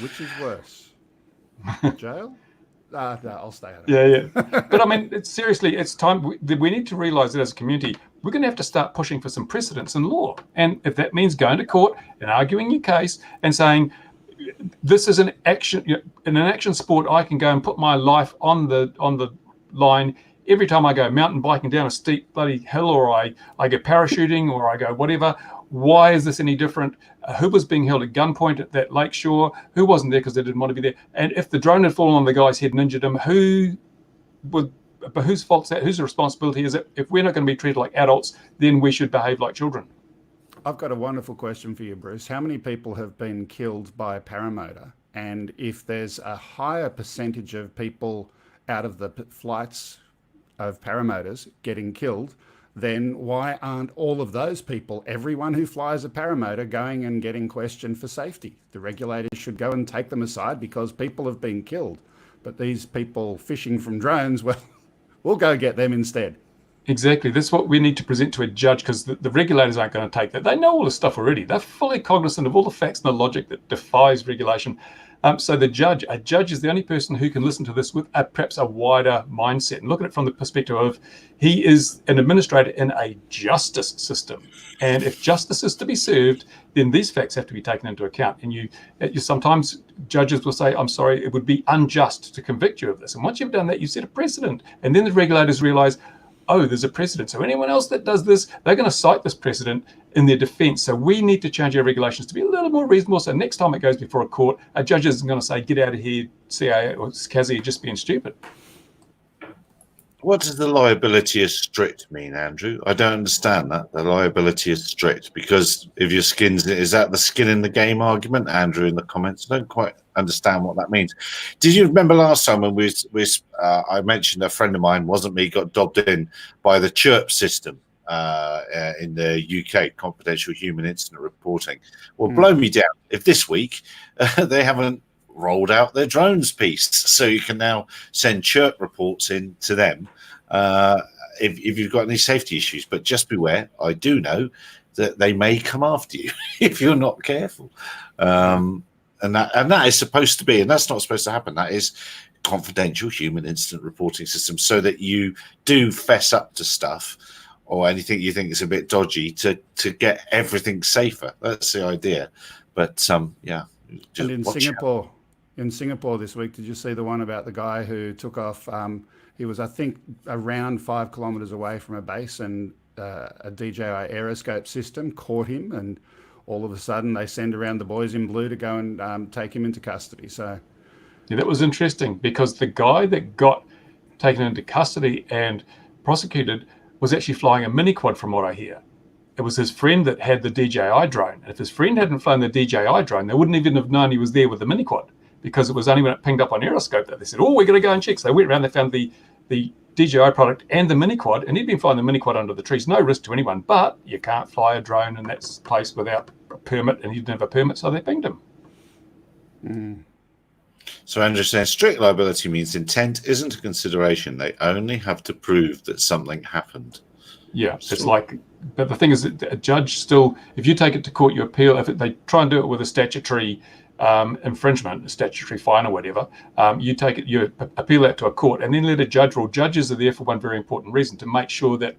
Which is worse? Jail? No, I'll stay out of it. Yeah. But, I mean, it's time. We need to realise that as a community, we're going to have to start pushing for some precedents in law. And if that means going to court and arguing your case and saying, this is an action, in an action sport, I can go and put my life on the line every time I go mountain biking down a steep bloody hill, or I go parachuting, or I go whatever. Why is this any different? Who was being held at gunpoint at that lake shore? Who wasn't there because they didn't want to be there? And if the drone had fallen on the guy's head and injured him, but whose fault is that? Whose responsibility is it? If we're not going to be treated like adults, then we should behave like children. I've got a wonderful question for you, Bruce. How many people have been killed by a paramotor? And if there's a higher percentage of people out of the flights of paramotors getting killed, then why aren't all of those people, everyone who flies a paramotor, going and getting questioned for safety? The regulators should go and take them aside because people have been killed. But these people fishing from drones, well, we'll go get them instead. Exactly. That's what we need to present to a judge, because the regulators aren't going to take that. They know all this stuff already. They're fully cognizant of all the facts and the logic that defies regulation. So a judge is the only person who can listen to this with perhaps a wider mindset and look at it from the perspective of he is an administrator in a justice system. And if justice is to be served, then these facts have to be taken into account. And you sometimes judges will say, I'm sorry, it would be unjust to convict you of this. And once you've done that, you set a precedent. And then the regulators realize, oh, there's a precedent. So anyone else that does this, they're going to cite this precedent in their defense. So we need to change our regulations to be a little more reasonable. So next time it goes before a court, a judge isn't going to say, get out of here, CIA or CASA, you're just being stupid. What does the liability is strict mean, Andrew? I don't understand that. The liability is strict because if your skin's, is that the skin in the game argument, Andrew, in the comments? I don't quite understand what that means. Did you remember last time when I mentioned a friend of mine, wasn't me, got dobbed in by the CHIRP system in the UK, Confidential Human Incident Reporting? Well, blow me down if this week they haven't rolled out their drones piece, so you can now send CHIRP reports in to them if you've got any safety issues. But just beware, I do know that they may come after you if you're not careful. And that is supposed to be, and that's not supposed to happen. That is confidential human incident reporting system, so that you do fess up to stuff or anything you think is a bit dodgy to get everything safer. That's the idea. But yeah. And in Singapore this week, did you see the one about the guy who took off? He was, I think, around 5 kilometers away from a base, and a DJI aeroscope system caught him, and all of a sudden they send around the boys in blue to go and take him into custody. So, yeah, that was interesting because the guy that got taken into custody and prosecuted was actually flying a mini quad, from what I hear. It was his friend that had the DJI drone. And if his friend hadn't flown the DJI drone, they wouldn't even have known he was there with the mini quad, because it was only when it pinged up on Aeroscope that they said, oh, we're going to go and check. So they went around, they found the DJI product and the mini quad, and he'd been flying the mini quad under the trees, no risk to anyone, but you can't fly a drone in that place without a permit, and he didn't have a permit, so they pinged him. So Andrew says strict liability means intent isn't a consideration. They only have to prove that something happened. Yeah, it's like, but the thing is that a judge still, if you take it to court, you appeal. If they try and do it with a statutory infringement, a statutory fine or whatever, you take it, you appeal that to a court, and then let a judge rule. Judges are there for one very important reason: to make sure that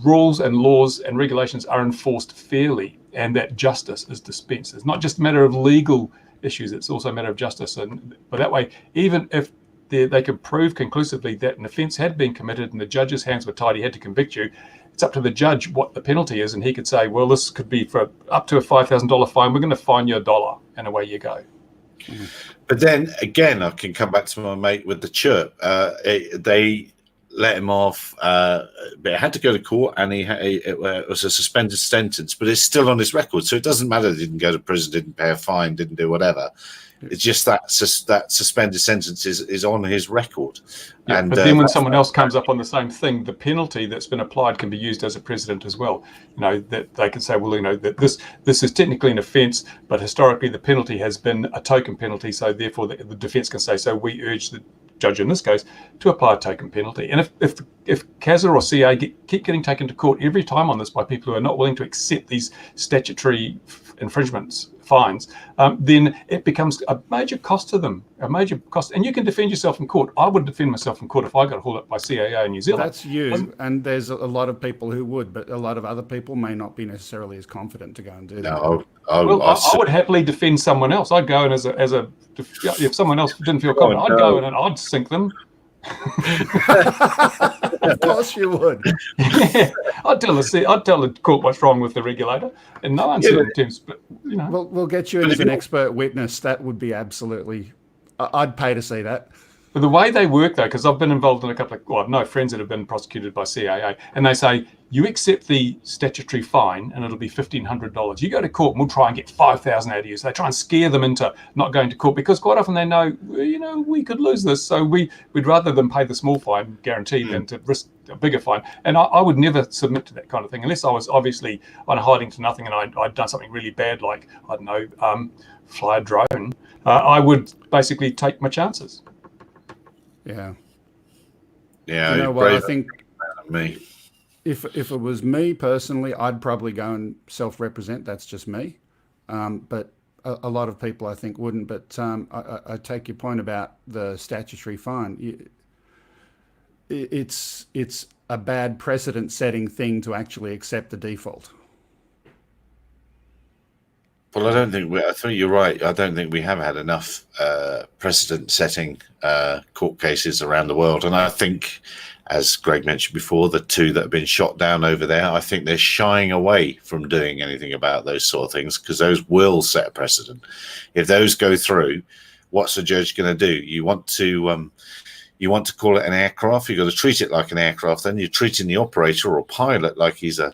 rules and laws and regulations are enforced fairly, and that justice is dispensed. It's not just a matter of legal issues; it's also a matter of justice. And but that way, even if they could prove conclusively that an offence had been committed and the judge's hands were tied, he had to convict you, it's up to the judge what the penalty is, and he could say, well, this could be for up to a $5,000 fine. We're going to fine you $1, and away you go. But then again, I can come back to my mate with the chirp. They let him off, but it had to go to court, and it was a suspended sentence, but it's still on his record. So it doesn't matter that he didn't go to prison, didn't pay a fine, didn't do whatever. It's just that suspended sentence is on his record. Yeah, and but then when someone else comes up on the same thing, the penalty that's been applied can be used as a precedent as well. You know, that they can say, well, you know, that this is technically an offence, but historically the penalty has been a token penalty, so therefore the defence can say, so we urge the judge in this case to apply a token penalty. And if CASA or CA keep getting taken to court every time on this by people who are not willing to accept these statutory infringements, fines, then it becomes a major cost to them, a major cost. And you can defend yourself in court. I would defend myself in court if I got hauled up by CAA in New Zealand. That's you, and there's a lot of people who would, but a lot of other people may not be necessarily as confident to go and do that. No, I would happily defend someone else. I'd go in as a if someone else didn't feel confident, I'd go in and I'd sink them. Of course you would. Yeah, I'd tell the court what's wrong with the regulator in no uncertain terms. But you know, We'll get you in as an expert witness. That would be absolutely. I'd pay to see that. But the way they work, though, because I've been involved in a couple of, well, I know friends that have been prosecuted by CAA, and they say, you accept the statutory fine and it'll be $1,500. You go to court and we'll try and get $5,000 out of you. So they try and scare them into not going to court, because quite often they know, you know, we could lose this. So we'd rather them pay the small fine, guaranteed, than to risk a bigger fine. And I would never submit to that kind of thing, unless I was obviously on hiding to nothing and I'd done something really bad, like, I don't know, fly a drone. I would basically take my chances. Yeah. Yeah. You know what? I think me. If it was me personally, I'd probably go and self-represent. That's just me. But a lot of people, I think, wouldn't. But I take your point about the statutory fine. It's a bad precedent-setting thing to actually accept the default. Well, I think you're right. I don't think we have had enough precedent-setting court cases around the world. And I think, as Greg mentioned before, the two that have been shot down over there, I think they're shying away from doing anything about those sort of things, because those will set a precedent. If those go through, what's the judge going to do? You want to call it an aircraft, you've got to treat it like an aircraft. Then you're treating the operator or pilot like he's a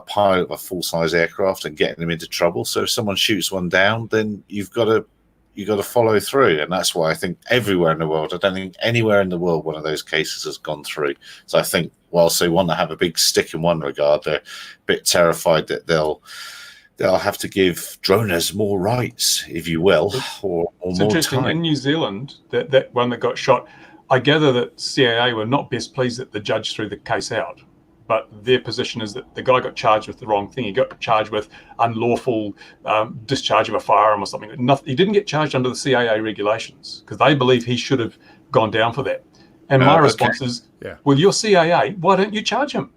pilot of a full-size aircraft and getting them into trouble. So if someone shoots one down, then you've got to follow through. And that's why I think everywhere in the world, I don't think anywhere in the world one of those cases has gone through. So I think whilst they want to have a big stick in one regard, they're a bit terrified that they'll have to give droners more rights, if you will, or it's more interesting. time. In New Zealand, that one that got shot, I gather that CAA were not best pleased that the judge threw the case out. But their position is that the guy got charged with the wrong thing. He got charged with unlawful discharge of a firearm or something. He didn't get charged under the CAA regulations, because they believe he should have gone down for that. And my response is, well, you're CAA, why don't you charge him?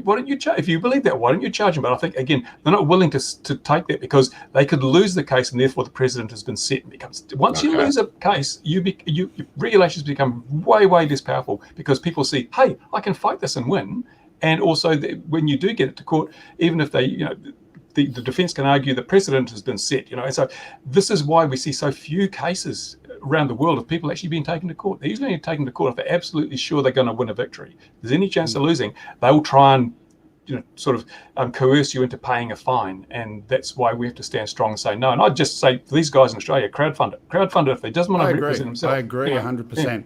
Why don't you charge? If you believe that, why don't you charge him? But I think, again, they're not willing to take that, because they could lose the case, and therefore the precedent has been set. Once you lose a case, regulations become way, way less powerful, because people see, hey, I can fight this and win. And also, when you do get it to court, even if they, the defence can argue the precedent has been set, And so this is why we see so few cases around the world of people actually being taken to court. They're usually taken to court if they're absolutely sure they're going to win a victory. If there's any chance of losing, they will try and, sort of coerce you into paying a fine. And that's why we have to stand strong and say no. And I'd just say for these guys in Australia, crowdfund it. Crowdfund it if they doesn't want to represent themselves. I agree 100%.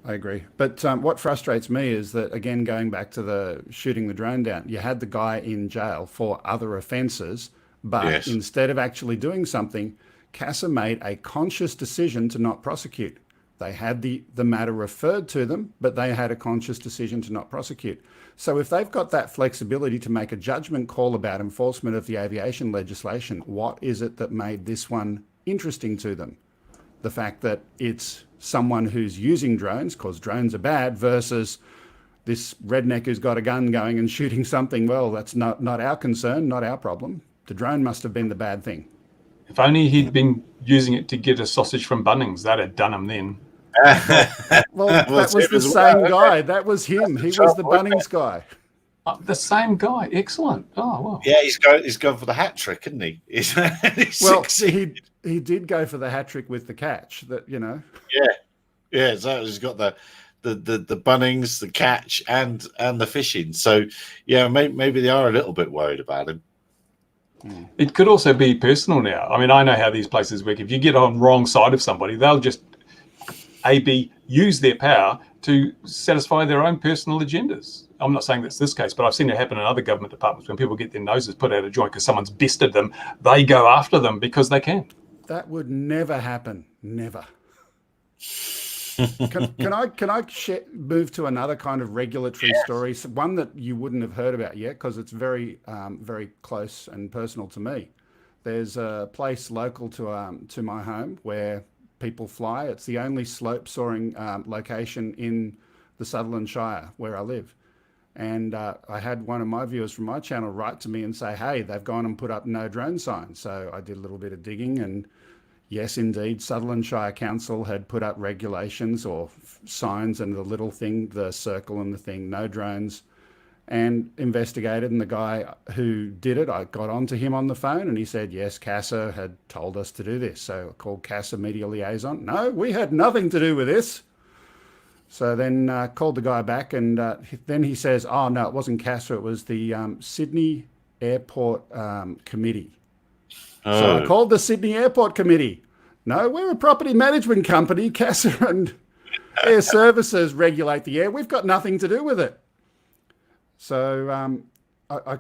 I agree. But what frustrates me is that, again, going back to the shooting the drone down, you had the guy in jail for other offences, but Yes. instead of actually doing something, CASA made a conscious decision to not prosecute. They had the matter referred to them, but they had a conscious decision to not prosecute. So if they've got that flexibility to make a judgment call about enforcement of the aviation legislation, what is it that made this one interesting to them? The fact that it's someone who's using drones, because drones are bad, versus this redneck who's got a gun going and shooting something. Well, that's not our concern, not our problem. The drone must have been the bad thing. If only he'd been using it to get a sausage from Bunnings, that'd have done him then. Well, that was the same guy. That was him. He was the Bunnings guy. The same guy. Excellent. Oh, well. Yeah, he's gone for the hat trick, isn't he? Well, he did go for the hat trick with the catch. That, you know. Yeah. So he's got the Bunnings, the catch, and the fishing. So yeah, maybe they are a little bit worried about him. It could also be personal now. I mean, I know how these places work. If you get on wrong side of somebody, they'll just use their power to satisfy their own personal agendas. I'm not saying that's this case, but I've seen it happen in other government departments when people get their noses put out of joint because someone's bested them. They go after them because they can. That would never happen. Never. Can I move to another kind of regulatory story, one that you wouldn't have heard about yet because it's very, very close and personal to me. There's a place local to my home where people fly. It's the only slope soaring location in the Sutherland Shire where I live. And I had one of my viewers from my channel write to me and say, hey, they've gone and put up no drone signs. So I did a little bit of digging, and yes, indeed, Sutherland Shire Council had put up regulations or signs, and the little thing, the circle and the thing, no drones, and investigated. And the guy who did it, I got onto him on the phone, and he said, yes, CASA had told us to do this. So I called CASA Media Liaison. No, we had nothing to do with this. So then called the guy back, and then he says, oh, no, it wasn't CASA, it was the Sydney Airport Committee. Oh. So I called the Sydney Airport Committee. No, we're a property management company. CASA and Air Services regulate the air. We've got nothing to do with it. So I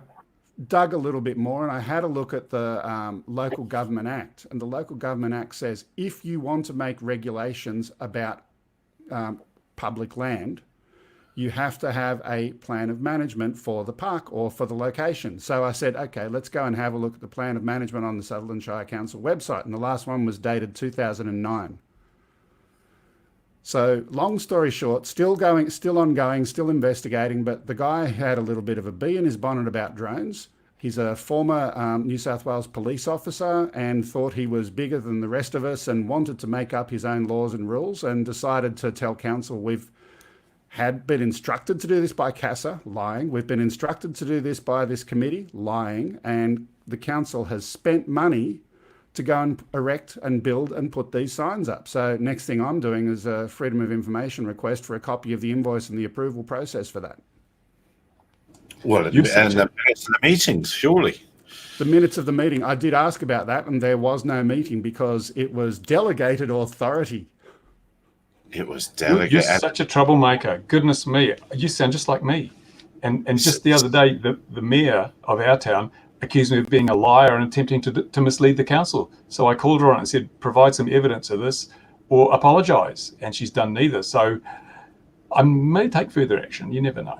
dug a little bit more, and I had a look at the Local Government Act. And the Local Government Act says if you want to make regulations about public land, you have to have a plan of management for the park or for the location. So I said, okay, let's go and have a look at the plan of management on the Sutherland Shire Council website. And the last one was dated 2009. So long story short, still ongoing, still investigating, but the guy had a little bit of a bee in his bonnet about drones. He's a former New South Wales police officer and thought he was bigger than the rest of us and wanted to make up his own laws and rules, and decided to tell council, we've had been instructed to do this by CASA, lying. We've been instructed to do this by this committee, lying. And the council has spent money to go and erect and build and put these signs up. So next thing I'm doing is a Freedom of Information request for a copy of the invoice and the approval process for that. Well, and the minutes of the meetings, surely. The minutes of the meeting, I did ask about that, and there was no meeting because it was delegated authority. It was delegated. You're such a troublemaker. Goodness me. You sound just like me. And just the other day, the mayor of our town accused me of being a liar and attempting to mislead the council. So I called her on it and said, provide some evidence of this or apologise. And she's done neither. So I may take further action. You never know.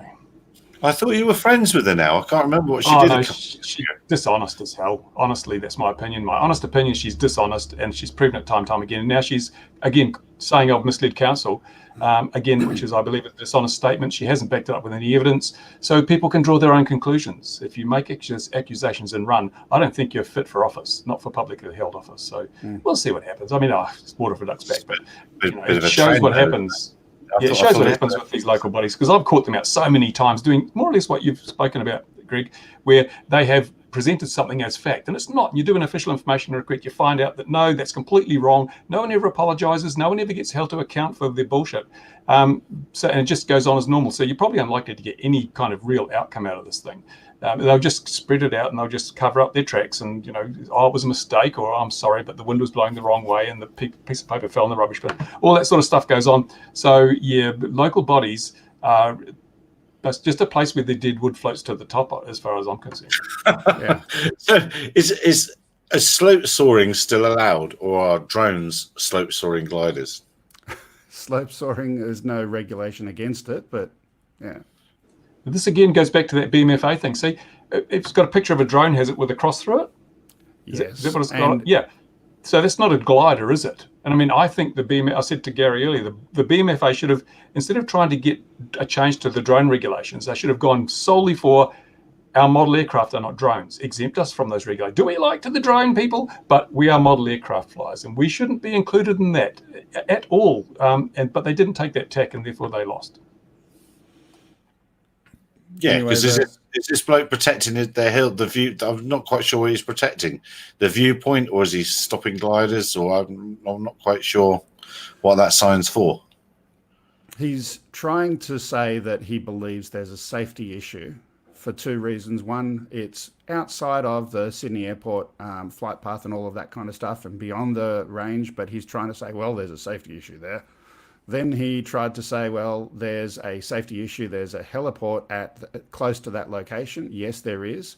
I thought you were friends with her now. I can't remember what she did. No, she's dishonest as hell. Honestly, that's my opinion. My honest opinion, she's dishonest, and she's proven it time and time again. And now she's, again, saying I've misled council, again, which is, I believe, a dishonest statement. She hasn't backed it up with any evidence. So people can draw their own conclusions. If you make accusations and run, I don't think you're fit for office, not for publicly held office. So we'll see what happens. I mean, it's water for ducks back, but it shows what happens. Yeah, it shows what happens with these local bodies, because I've caught them out so many times doing more or less what you've spoken about, Greg, where they have presented something as fact, and it's not. You do an official information request, you find out that no, that's completely wrong. No one ever apologises. No one ever gets held to account for their bullshit. And it just goes on as normal. So you're probably unlikely to get any kind of real outcome out of this thing. They'll just spread it out and they'll just cover up their tracks and, you know, oh, it was a mistake, or I'm sorry, but the wind was blowing the wrong way and the piece of paper fell in the rubbish bin. All that sort of stuff goes on. So, yeah, local bodies are just a place where the dead wood floats to the top, as far as I'm concerned. Yeah. So is slope soaring still allowed, or are drones slope soaring gliders? Slope soaring, there's no regulation against it, but yeah. This again goes back to that BMFA thing. See, it's got a picture of a drone, has it, with a cross through it? Is that what it's got? Yeah. So that's not a glider, is it? And I mean, I think I said to Gary earlier, the BMFA should have, instead of trying to get a change to the drone regulations, they should have gone solely for our model aircraft are not drones. Exempt us from those regulations. Do we like to the drone people? But we are model aircraft flyers, and we shouldn't be included in that at all. But they didn't take that tack, and therefore they lost. Yeah, because is this bloke protecting the view? I'm not quite sure what he's protecting, the viewpoint, or is he stopping gliders? Or I'm not quite sure what that sign's for. He's trying to say that he believes there's a safety issue for two reasons. One, it's outside of the Sydney Airport flight path and all of that kind of stuff and beyond the range, but he's trying to say, well, there's a safety issue there. Then he tried to say, well, there's a safety issue. There's a heliport close to that location. Yes, there is.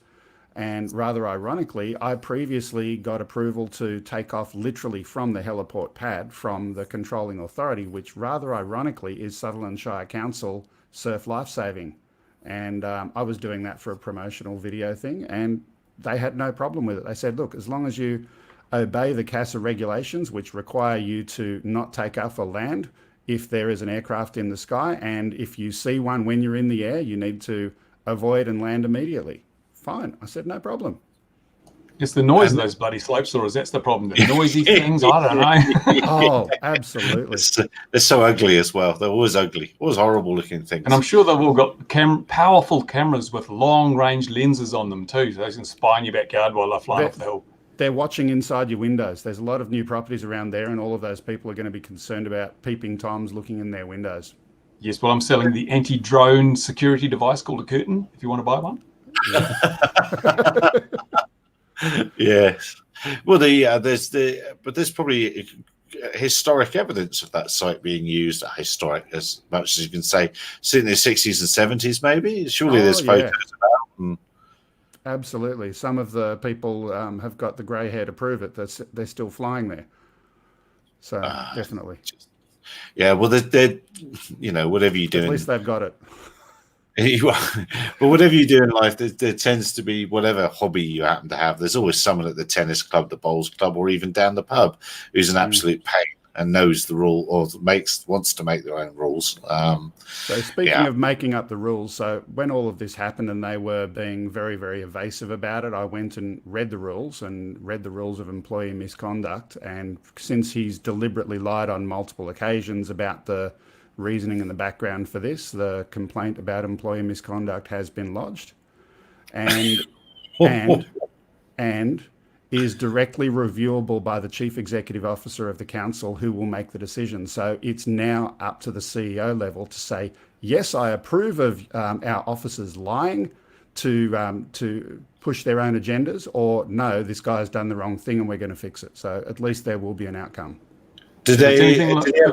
And rather ironically, I previously got approval to take off literally from the heliport pad from the controlling authority, which rather ironically is Sutherland Shire Council Surf Lifesaving. And I was doing that for a promotional video thing, and they had no problem with it. They said, look, as long as you obey the CASA regulations, which require you to not take off or land if there is an aircraft in the sky, and if you see one when you're in the air, you need to avoid and land immediately. Fine. I said, no problem. It's the noise of those bloody slope soarers. That's the problem. The noisy things, I don't know. Oh, absolutely. They're so ugly as well. They're always ugly, always horrible looking things. And I'm sure they've all got powerful cameras with long range lenses on them too, so they can spy in your backyard while they're flying off the hill. They're watching inside your windows. There's a lot of new properties around there, and all of those people are going to be concerned about peeping Toms looking in their windows. Yes, well, I'm selling the anti-drone security device called a curtain, if you want to buy one. Yeah. Yes. Well, there's probably historic evidence of that site being used, historic as much as you can say, in the 60s and 70s, maybe. Surely there's photos about. Absolutely. Some of the people have got the grey hair to prove it. They're still flying there. So definitely. Yeah. Well, they're whatever you do. At least they've got it. But whatever you do in life, there tends to be whatever hobby you happen to have. There's always someone at the tennis club, the bowls club, or even down the pub who's an absolute pain and knows the rule or wants to make their own rules. So speaking of making up the rules, so when all of this happened and they were being very, very evasive about it, I went and read the rules of employee misconduct. And since he's deliberately lied on multiple occasions about the reasoning and the background for this, the complaint about employee misconduct has been lodged and is directly reviewable by the Chief Executive Officer of the Council, who will make the decision. So it's now up to the CEO level to say, yes, I approve of our officers lying to push their own agendas, or no, this guy's done the wrong thing and we're going to fix it. So at least there will be an outcome. If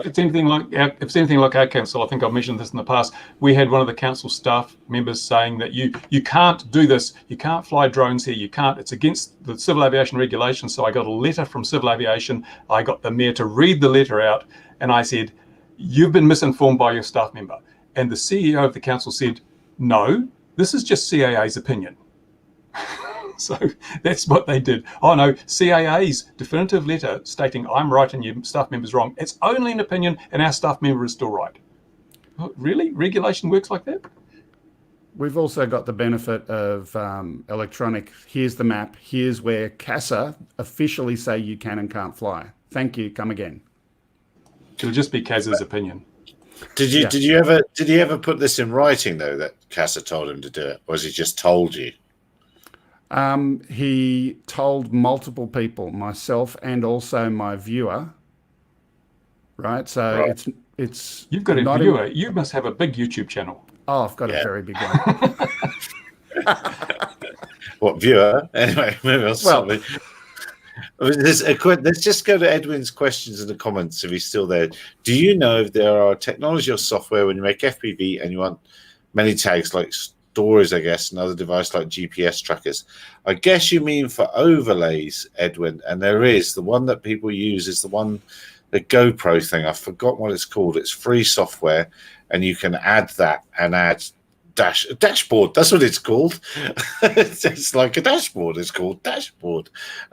it's anything like our council, I think I've mentioned this in the past, we had one of the council staff members saying that you can't do this, you can't fly drones here, you can't, it's against the civil aviation regulations. So I got a letter from civil aviation, I got the mayor to read the letter out, and I said, you've been misinformed by your staff member. And the CEO of the council said, no, this is just CAA's opinion. So that's what they did. Oh no, CAA's definitive letter stating I'm right and your staff member's wrong. It's only an opinion and our staff member is still right. Really? Regulation works like that? We've also got the benefit of electronic, here's the map, here's where CASA officially say you can and can't fly. Thank you, come again. It'll just be CASA's opinion. Did you ever put this in writing though, that CASA told him to do it, or has he just told you? He told multiple people, myself and also my viewer. Right, so it's. You've got a viewer. You must have a big YouTube channel. Oh, I've got a very big one. What viewer? Anyway, maybe I'll Well, let's just go to Edwin's questions in the comments if he's still there. Do you know if there are technology or software when you make FPV and you want many tags like stories, I guess, and other devices like GPS trackers? I guess you mean for overlays, Edwin, and there is. The one that people use is the GoPro thing. I forgot what it's called. It's free software, and you can add that and add dashboard. That's what it's called. It's like a dashboard. It's called dashboard.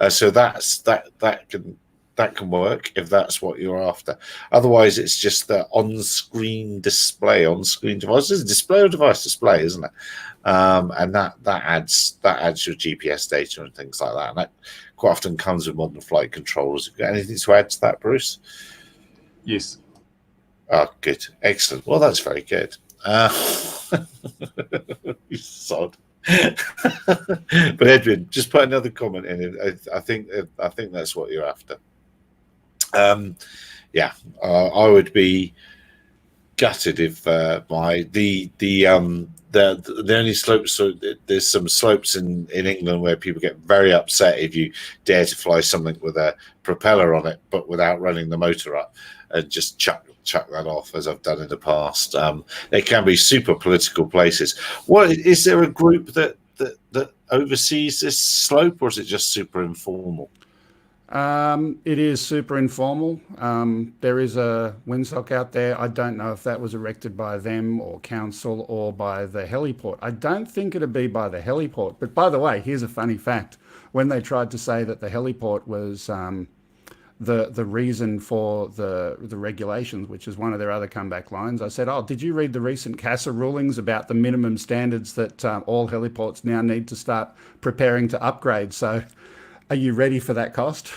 So that can work if that's what you're after. Otherwise, it's just the on-screen display, on-screen device. It's a display or device display, isn't it? And that adds your GPS data and things like that. And that quite often comes with modern flight controllers. Have you got anything to add to that, Bruce? Yes. Oh, good, excellent. Well, that's very good. You sod. But Edwin, just put another comment in. I think that's what you're after. I would be gutted if the only slopes. So there's some slopes in England where people get very upset if you dare to fly something with a propeller on it, but without running the motor up, and just chuck that off, as I've done in the past. They can be super political places. What is there a group that oversees this slope, or is it just super informal? It is super informal. There is a windsock out there. I don't know if that was erected by them or council or by the heliport. I don't think it'd be by the heliport. But by the way, here's a funny fact. When they tried to say that the heliport was the reason for the regulations, which is one of their other comeback lines, I said, "Oh, did you read the recent CASA rulings about the minimum standards that all heliports now need to start preparing to upgrade? So, are you ready for that cost?"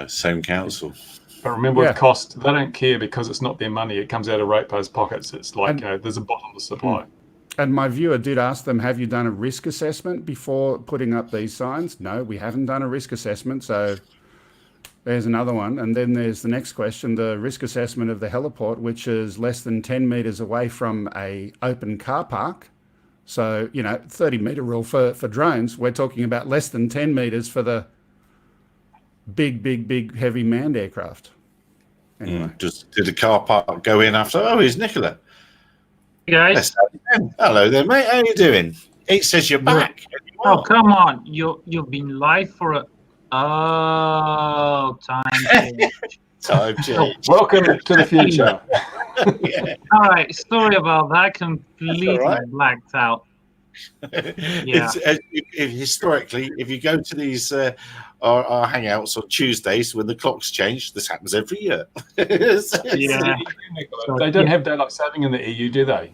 Same council. But remember, with cost, they don't care because it's not their money. It comes out of ratepayers' pockets. It's like there's a bottomless supply. And my viewer did ask them, have you done a risk assessment before putting up these signs? No, we haven't done a risk assessment. So there's another one. And then there's the next question, the risk assessment of the heliport, which is less than 10 metres away from a open car park. So, 30-metre rule for drones. We're talking about less than 10 metres for the big, heavy manned aircraft. Anyway. Just did the car park go in after? Oh, here's Nicola. Hey guys. Hello there, mate. How you doing? It says you're back. Oh, come on. You've been live for a... Oh, time change. Time change. Welcome to the future. Yeah. All right. Sorry about that. Completely blacked out. Yeah. Historically, if you go to these our hangouts on Tuesdays when the clocks change, this happens every year. Yeah. They don't have daylight saving in the EU, do they?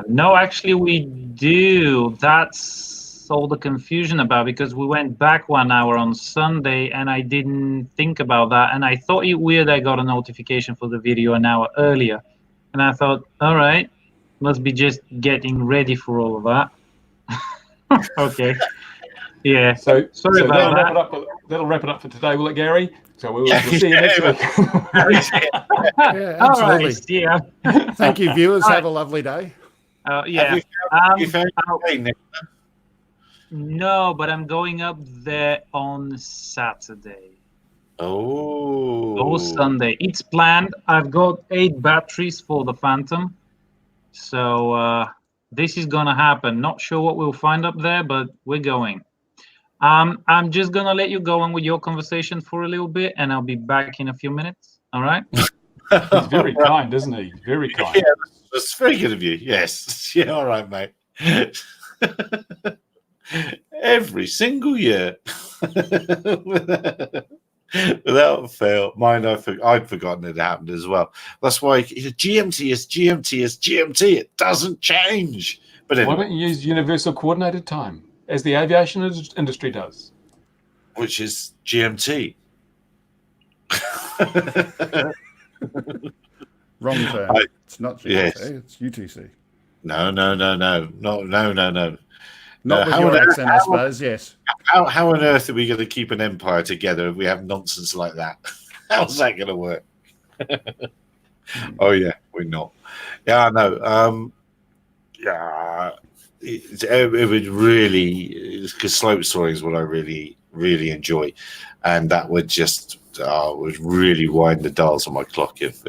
No, actually, we do. That's all the confusion about, because we went back 1 hour on Sunday and I didn't think about that. And I thought it weird I got a notification for the video an hour earlier. And I thought, all right, must be just getting ready for all of that. Okay. Yeah. So sorry about that. That'll wrap it up for today, will it, Gary? So we'll see you next week. Yeah, absolutely. All right, yeah. Thank you, viewers. Have a lovely day. Yeah. You found No, but I'm going up there on Saturday. Oh. Sunday. It's planned. I've got 8 batteries for the Phantom. So this is going to happen. Not sure what we'll find up there, but we're going. I'm just going to let you go on with your conversation for a little bit, and I'll be back in a few minutes. All right? He's very kind, isn't he? Very kind. Yeah, that's very good of you. Yes. Yeah, all right, mate. Every single year. Without fail. Mine, I'd forgotten it happened as well. That's why GMT is GMT is GMT. It doesn't change. But anyway. Why don't you use universal coordinated time, as the aviation industry does? Which is GMT. Wrong term. It's not GMT, yes. It's UTC. No. Not with your accent, I suppose, yes. How on earth are we going to keep an empire together if we have nonsense like that? How's that going to work? Oh, yeah, we're not. Yeah, I know. Yeah, it would really, because slope soaring is what I really, really enjoy, and that would just would really wind the dials on my clock if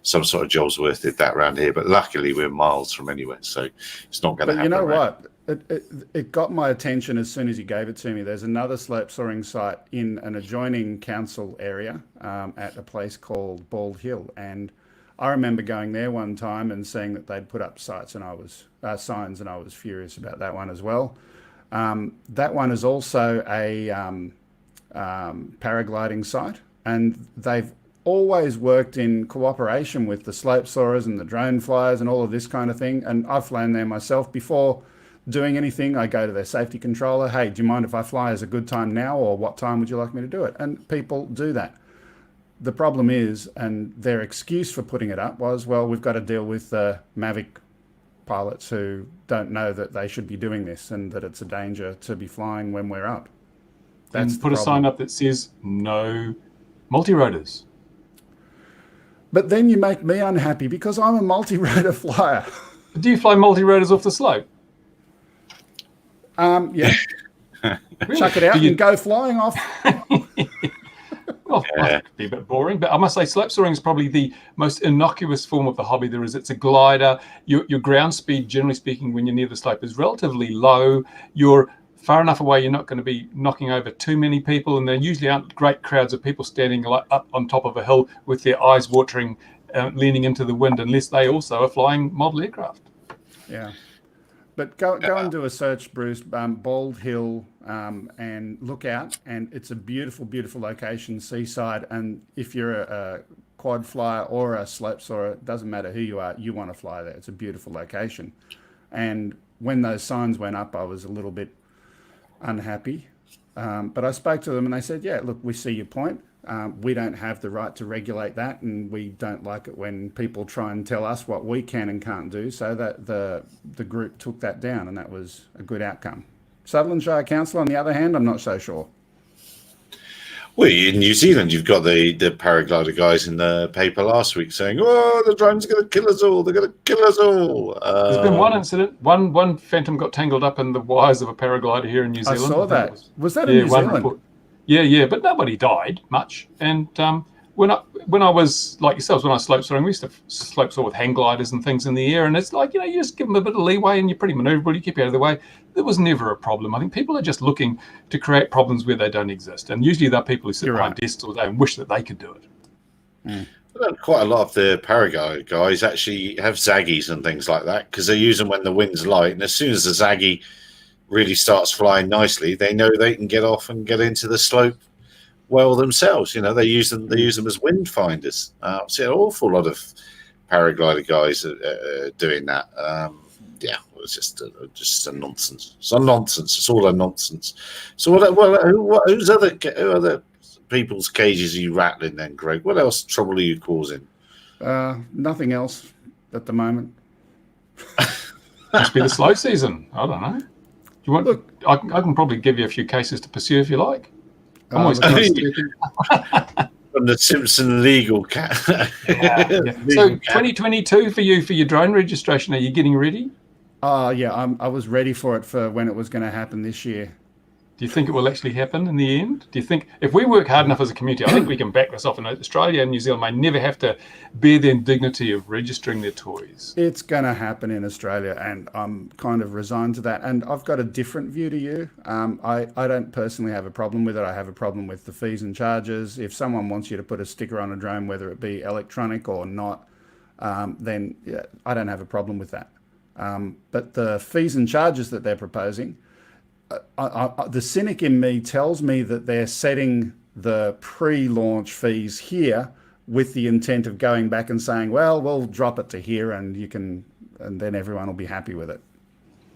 some sort of job's worth it that around here. But luckily, we're miles from anywhere, so it's not going to happen. You know what? It got my attention as soon as you gave it to me. There's another slope soaring site in an adjoining council area at a place called Bald Hill, and I remember going there one time and seeing that they'd put up signs, and I was furious about that one as well. That one is also a paragliding site, and they've always worked in cooperation with the slope soarers and the drone flyers and all of this kind of thing. And I've flown there myself before. Doing anything, I go to their safety controller. Hey, do you mind if I fly? Is a good time now, or what time would you like me to do it? And people do that. The problem is, and their excuse for putting it up was, well, we've got to deal with the Mavic pilots who don't know that they should be doing this and that it's a danger to be flying when we're up. That's and put a sign up that says no multi-rotors. But then you make me unhappy because I'm a multi-rotor flyer. Do you fly multi-rotors off the slope? Yeah. Really? Chuck it out and go flying off. Well, it could be a bit boring, but I must say slope soaring is probably the most innocuous form of the hobby there is. It's a glider. Your ground speed, generally speaking, when you're near the slope is relatively low. You're far enough away, you're not going to be knocking over too many people, and there usually aren't great crowds of people standing up on top of a hill with their eyes watering, leaning into the wind, unless they also are flying model aircraft. Yeah. But go and do a search, Bruce, Bald Hill, and look out. And it's a beautiful, beautiful location, seaside. And if you're a quad flyer or a slope soarer, it doesn't matter who you are, you want to fly there. It's a beautiful location. And when those signs went up, I was a little bit unhappy. But I spoke to them and they said, yeah, look, we see your point. We don't have the right to regulate that, and we don't like it when people try and tell us what we can and can't do. So that the group took that down, and that was a good outcome. Sutherland Shire Council, on the other hand, I'm not so sure. Well, in New Zealand, you've got the paraglider guys in the paper last week saying, "Oh, the drones are going to kill us all. They're going to kill us all." There's been one incident. One phantom got tangled up in the wires of a paraglider here in New Zealand. I saw that. Was that in New Zealand? Report. Yeah, but nobody died much. And when I was like yourselves, when I slope soaring, we used to slope soar with hang gliders and things in the air, and it's like, you just give them a bit of leeway and you're pretty maneuverable, you keep out of the way. There was never a problem. I think people are just looking to create problems where they don't exist, and usually they're people who sit behind desks all day and wish that they could do it. Quite a lot of the paraglider guys actually have zaggies and things like that because they use them when the wind's light, and as soon as the zaggy really starts flying nicely, they know they can get off and get into the slope well themselves. They use them as wind finders. I've seen an awful lot of paraglider guys doing that. It's just a nonsense. It's a nonsense. It's all a nonsense. So who's who other people's cages are you rattling then, Greg? What else trouble are you causing? Nothing else at the moment. Must be the slow season. I don't know. Do you want? Look, I can probably give you a few cases to pursue if you like. I'm always from the Simpson legal cat. Yeah. So 2022 for your drone registration. Are you getting ready? Yeah, I was ready for it for when it was going to happen this year. Do you think it will actually happen in the end? Do you think if we work hard enough as a community, I think we can back this off, and Australia and New Zealand may never have to bear the indignity of registering their toys? It's going to happen in Australia, and I'm kind of resigned to that. And I've got a different view to you. I don't personally have a problem with it. I have a problem with the fees and charges. If someone wants you to put a sticker on a drone, whether it be electronic or not, then yeah, I don't have a problem with that. But the fees and charges that they're proposing, the cynic in me tells me that they're setting the pre-launch fees here with the intent of going back and saying, well, we'll drop it to here and then everyone will be happy with it.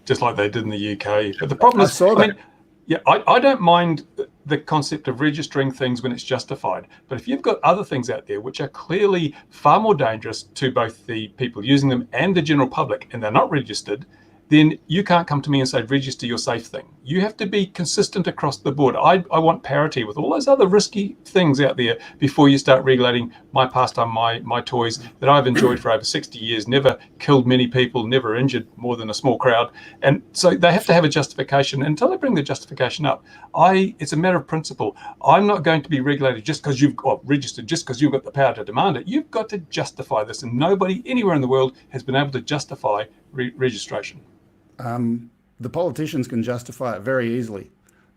Just like they did in the UK. But the problem is, I don't mind the concept of registering things when it's justified. But if you've got other things out there which are clearly far more dangerous to both the people using them and the general public, and they're not registered, then you can't come to me and say, register your safe thing. You have to be consistent across the board. I want parity with all those other risky things out there before you start regulating my pastime, my toys that I've enjoyed for over 60 years, never killed many people, never injured more than a small crowd. And so they have to have a justification. Until they bring the justification up, it's a matter of principle. I'm not going to be regulated just because you've got registered, just because you've got the power to demand it. You've got to justify this, and nobody anywhere in the world has been able to justify registration. The politicians can justify it very easily.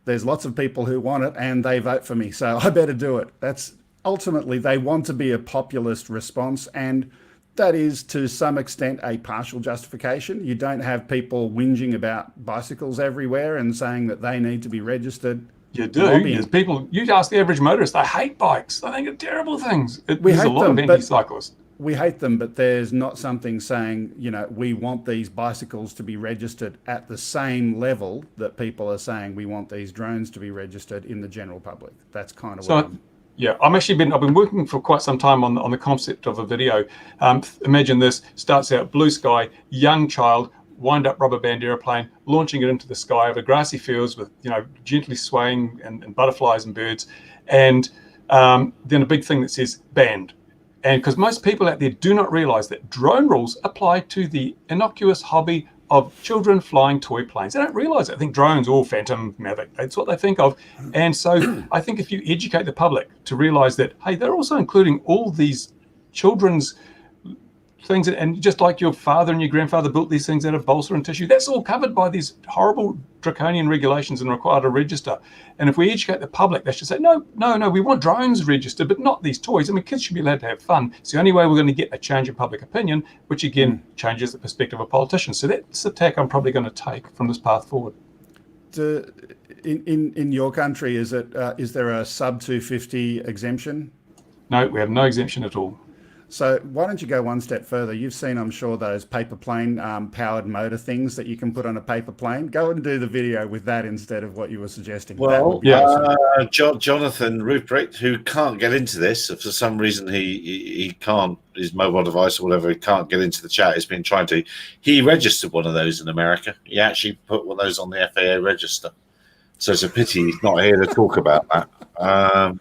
There's lots of people who want it and they vote for me, so I better do it. That's ultimately, they want to be a populist response, and that is to some extent a partial justification. You don't have people whinging about bicycles everywhere and saying that they need to be registered. You do. There's people, you ask the average motorist, they hate bikes. They think they're terrible things. There's a lot of anti-cyclists. We hate them, but there's not something saying, we want these bicycles to be registered at the same level that people are saying we want these drones to be registered in the general public. That's kind of what I've been working for quite some time on the concept of a video. Imagine this, starts out blue sky, young child, wind up rubber band airplane, launching it into the sky over grassy fields with, gently swaying and butterflies and birds. And then a big thing that says banned. And because most people out there do not realize that drone rules apply to the innocuous hobby of children flying toy planes. They don't realize it. I think drones, all Phantom, Mavic, that's what they think of. And so I think if you educate the public to realize that, hey, they're also including all these children's things, and just like your father and your grandfather built these things out of balsa and tissue, that's all covered by these horrible draconian regulations and required to register. And if we educate the public, they should say, no, we want drones registered, but not these toys. I mean, kids should be allowed to have fun. It's the only way we're going to get a change in public opinion, which again changes the perspective of politicians. So that's the tack I'm probably going to take from this path forward. In your country, is there a sub 250 exemption? No, we have no exemption at all. So why don't you go one step further? You've seen, I'm sure, those paper plane powered motor things that you can put on a paper plane. Go and do the video with that instead of what you were suggesting. Well, Jonathan Ruprecht, who can't get into this, for some reason he can't, his mobile device or whatever, he can't get into the chat. He's been trying to. He registered one of those in America. He actually put one of those on the FAA register. So it's a pity he's not here to talk about that.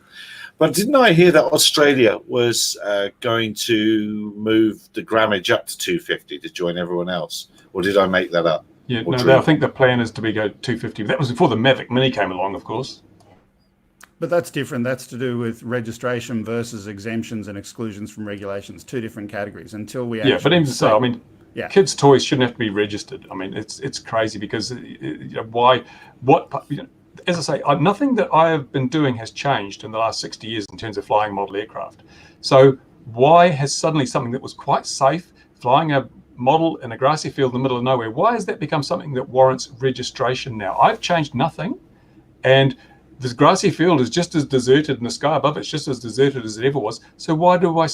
But didn't I hear that Australia was going to move the grammage up to 250 to join everyone else? Or did I make that up? Yeah, no, I think the plan is to go 250. That was before the Mavic Mini came along, of course. But that's different. That's to do with registration versus exemptions and exclusions from regulations. Two different categories until we actually... Yeah, but even so, I mean, kids' toys shouldn't have to be registered. I mean, it's crazy because as I say, nothing that I have been doing has changed in the last 60 years in terms of flying model aircraft. So why has suddenly something that was quite safe, flying a model in a grassy field in the middle of nowhere, why has that become something that warrants registration now? I've changed nothing, and this grassy field is just as deserted, and the sky above it's just as deserted as it ever was. So why do I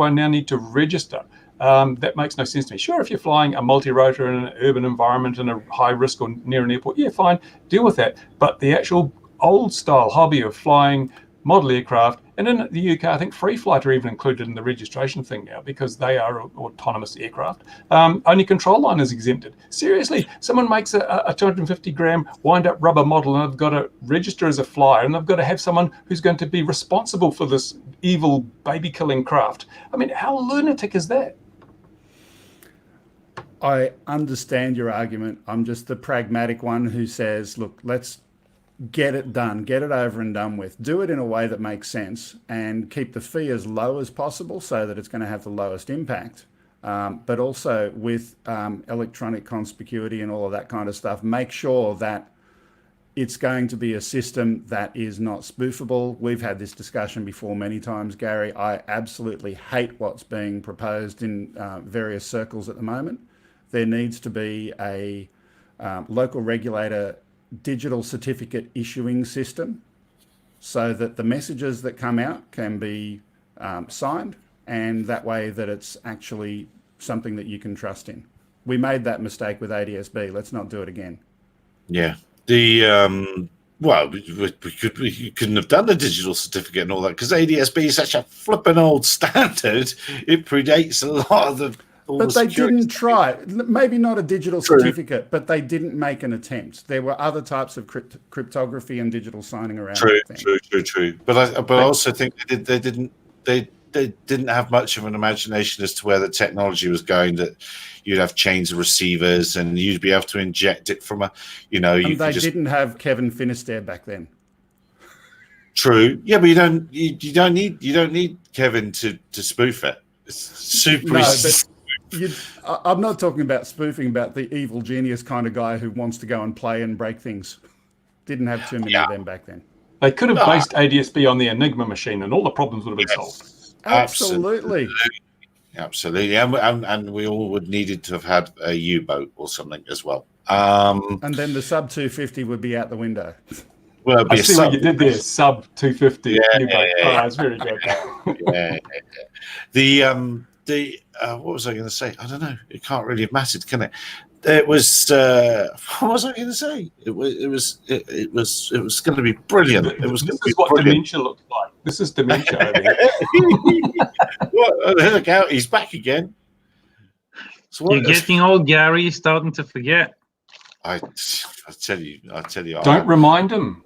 now need to register? That makes no sense to me. Sure, if you're flying a multi-rotor in an urban environment in a high risk or near an airport, yeah, fine, deal with that. But the actual old style hobby of flying model aircraft, and in the UK, I think free flight are even included in the registration thing now because they are autonomous aircraft. Only control line is exempted. Seriously, someone makes a 250 gram wind up rubber model and they've got to register as a flyer, and they've got to have someone who's going to be responsible for this evil baby killing craft. I mean, how lunatic is that? I understand your argument. I'm just the pragmatic one who says, look, let's get it done, get it over and done with. Do it in a way that makes sense and keep the fee as low as possible so that it's going to have the lowest impact. But also with electronic conspicuity and all of that kind of stuff, make sure that it's going to be a system that is not spoofable. We've had this discussion before many times, Gary. I absolutely hate what's being proposed in various circles at the moment. There needs to be a local regulator digital certificate issuing system so that the messages that come out can be signed, and that way that it's actually something that you can trust in. We made that mistake with ADSB. Let's not do it again. Yeah. Well, we couldn't have done the digital certificate and all that because ADSB is such a flippin' old standard. It predates a lot of the But they didn't try. Maybe not a digital certificate, but they didn't make an attempt. There were other types of cryptography and digital signing around. True. But I also think they didn't have much of an imagination as to where the technology was going. That you'd have chains of receivers and you'd be able to inject it from a, And they didn't have Kevin Finisterre back then. True. Yeah, but you don't need Kevin to spoof it. It's super easy. I'm not talking about spoofing, about the evil genius kind of guy who wants to go and play and break things. Didn't have too many of them back then. They could have based ADSB on the Enigma machine and all the problems would have been solved. Absolutely. And we all would needed to have had a U-boat or something as well. And then the sub 250 would be out the window. Well, it'd be I see what you did there, sub 250 U-boat. Oh, that's very good. What was I going to say? I don't know. It can't really have mattered, can it? It was. What was I going to say? It was going to be brilliant. It was. This is what brilliant. Dementia looks like. This is dementia over here. Look out! He's back again. So you're getting old, Gary. Starting to forget. I tell you. Don't remind him.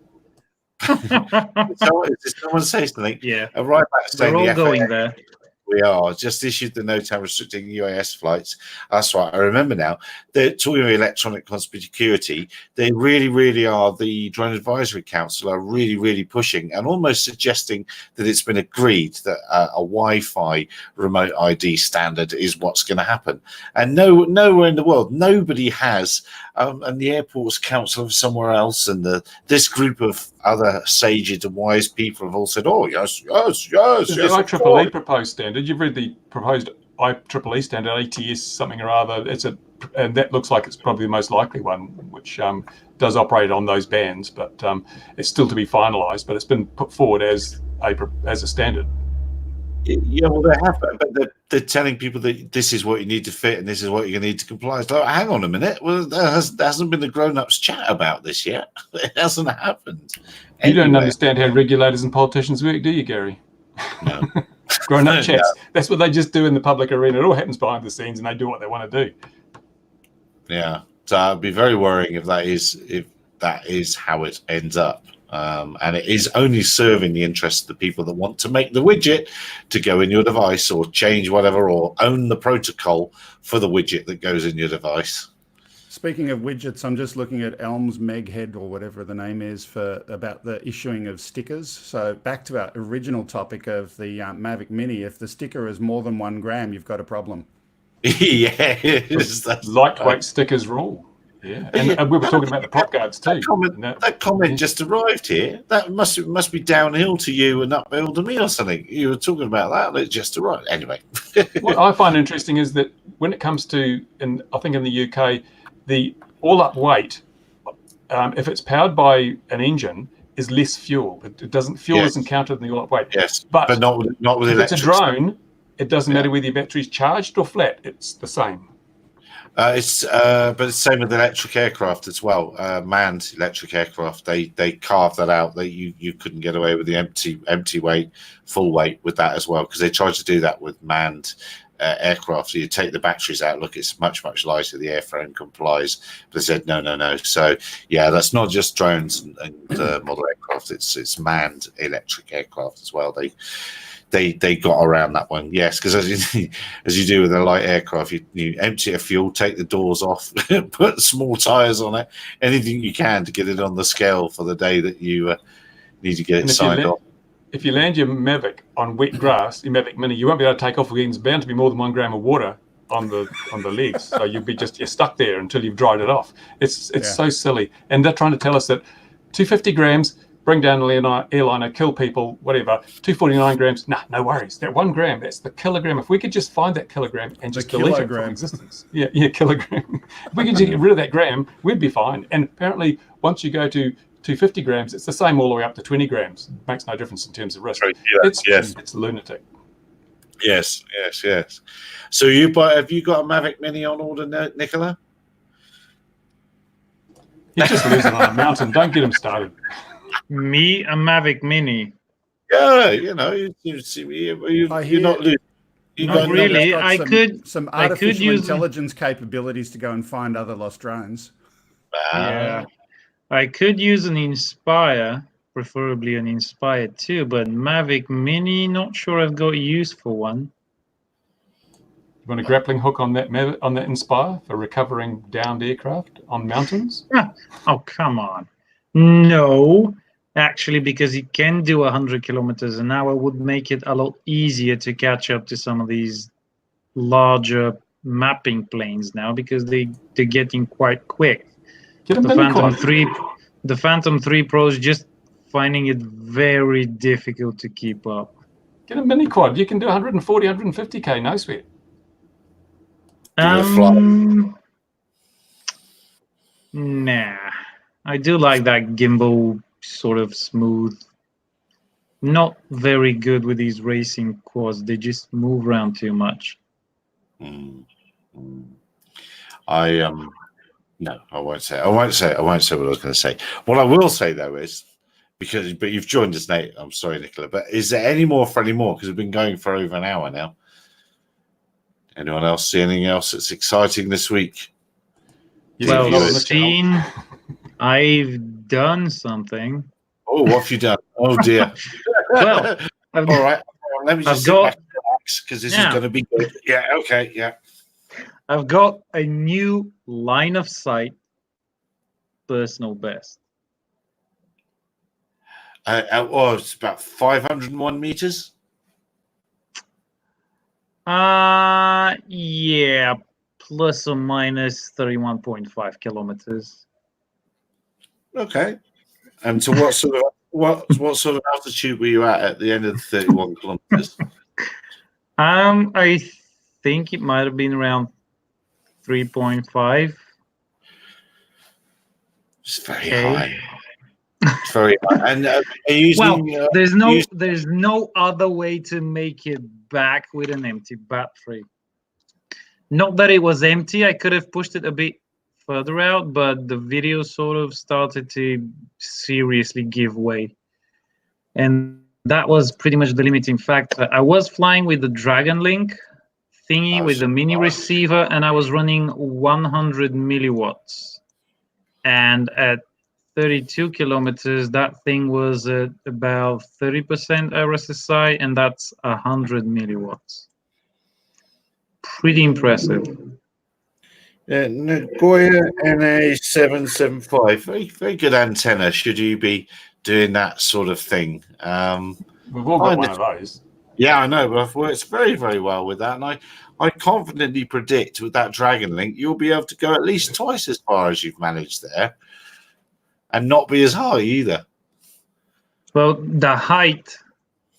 Did someone say something? Yeah. Right back saying we're all going there. We are just issued the no time restricting UAS flights. That's right. I remember now. They're talking about electronic conspicuity. They really are. The Drone Advisory Council are really pushing and almost suggesting that it's been agreed that a Wi-Fi remote ID standard is what's going to happen. And nowhere in the world, nobody has. And the Airports Council of somewhere else, and this group of other saged and wise people have all said, "Oh yes." The IEEE proposed standard. You've read the proposed IEEE standard, ATS something or other. And that looks like it's probably the most likely one, which does operate on those bands, but it's still to be finalised. But it's been put forward as a standard. Yeah, well, they have, but they're telling people that this is what you need to fit and this is what you're going to need to comply. It's like, hang on a minute. Well, there hasn't been the grown-ups chat about this yet. It hasn't happened. You don't understand how regulators and politicians work, do you, Gary? No. Grown-up chats. No. That's what they just do in the public arena. It all happens behind the scenes and they do what they want to do. Yeah. So it'd be very worrying if that is how it ends up. And it is only serving the interests of the people that want to make the widget to go in your device or change whatever or own the protocol for the widget that goes in your device. Speaking of widgets, I'm just looking at Elm's Meghead or whatever the name is about the issuing of stickers. So back to our original topic of the Mavic Mini, if the sticker is more than 1 gram, you've got a problem. Yes, that's lightweight stickers rule. Yeah, and we were talking about the prop guards too. That comment just arrived here. That must be downhill to you and uphill to me or something. You were talking about that, and it just arrived. Anyway, what I find interesting is that when it comes to, I think in the UK, the all-up weight, if it's powered by an engine, is less fuel. Fuel isn't counted in the all-up weight. Yes, but not with if electric. It's a drone. It doesn't matter whether your battery's charged or flat. It's the same. But it's the same with electric aircraft as well. Manned electric aircraft, they carved that out. That you couldn't get away with the empty weight, full weight with that as well, because they tried to do that with manned aircraft. So you take the batteries out. Look, it's much lighter. The airframe complies. But they said no. So yeah, that's not just drones and model aircraft. It's manned electric aircraft as well. They got around that one, yes, because as you do with a light aircraft, you empty a fuel, take the doors off, put small tires on it, anything you can to get it on the scale for the day that you need to get it signed off. If you land your Mavic on wet grass, your Mavic Mini, you won't be able to take off again. It's bound to be more than 1 gram of water on the legs, so you're stuck there until you've dried it off. It's so silly, and they're trying to tell us that 250 grams. Bring down an airliner, kill people, whatever. 249 grams, no worries. That 1 gram, that's the kilogram. If we could just find that kilogram and just delete it from existence. Yeah, kilogram. If we could just get rid of that gram, we'd be fine. And apparently, once you go to 250 grams, it's the same all the way up to 20 grams. It makes no difference in terms of risk. Right, it's lunatic. Yes. So have you got a Mavic Mini on order, Nicola? He's just losing on a mountain. Don't get him started. Me, a Mavic Mini. Yeah, you're not losing. You Not got really. It's got I could- some I could artificial use- intelligence capabilities to go and find other lost drones. Yeah. I could use an Inspire, preferably an Inspire 2, but Mavic Mini, not sure I've got use for one. You want a grappling hook on that Inspire for recovering downed aircraft on mountains? Oh, come on. No, actually, because it can do 100 kilometers an hour would make it a lot easier to catch up to some of these larger mapping planes now, because they're getting quite quick. Get a The mini Phantom quad. 3, the Phantom 3 Pro is just finding it very difficult to keep up. Get a mini quad. You can do 140, 150k, no sweat. Give it a fly. Nah, I do like that gimbal sort of smooth. Not very good with these racing quads. They just move around too much. No, I won't say. I won't say what I was going to say. What I will say though is, but you've joined us, Nate. I'm sorry, Nicola. But is there any more for any more? Because we've been going for over an hour now. Anyone else see anything else that's exciting this week? Yeah, Well, not on the channel. Scene, I've done something. Oh, what have you done? Oh dear. Well, all right. Let me just I've sit got- back and relax, because this is Yeah. going to be good. Yeah. Okay. Yeah. I've got a new line of sight personal best. It's about 501 meters. Yeah, plus or minus 31.5 kilometers. Okay. And so what sort of what sort of altitude were you at the end of the 31 kilometers? I think it might have been around 3.5. It's very Okay. high. It's very high. And are you Well, using, there's no other way to make it back with an empty battery. Not that it was empty. I could have pushed it a bit further out, but the video sort of started to seriously give way. And that was pretty much the limiting factor. I was flying with the Dragon Link thingy with the mini receiver, and I was running 100 milliwatts. And at 32 kilometers, that thing was at about 30% RSSI, and that's 100 milliwatts. Pretty impressive. Nagoya NA775? Very good antenna. Should you be doing that sort of thing? We've all got one of those. Yeah, I know, but I've worked very, very well with that, and I confidently predict with that Dragon Link you'll be able to go at least twice as far as you've managed there, and not be as high either. Well, the height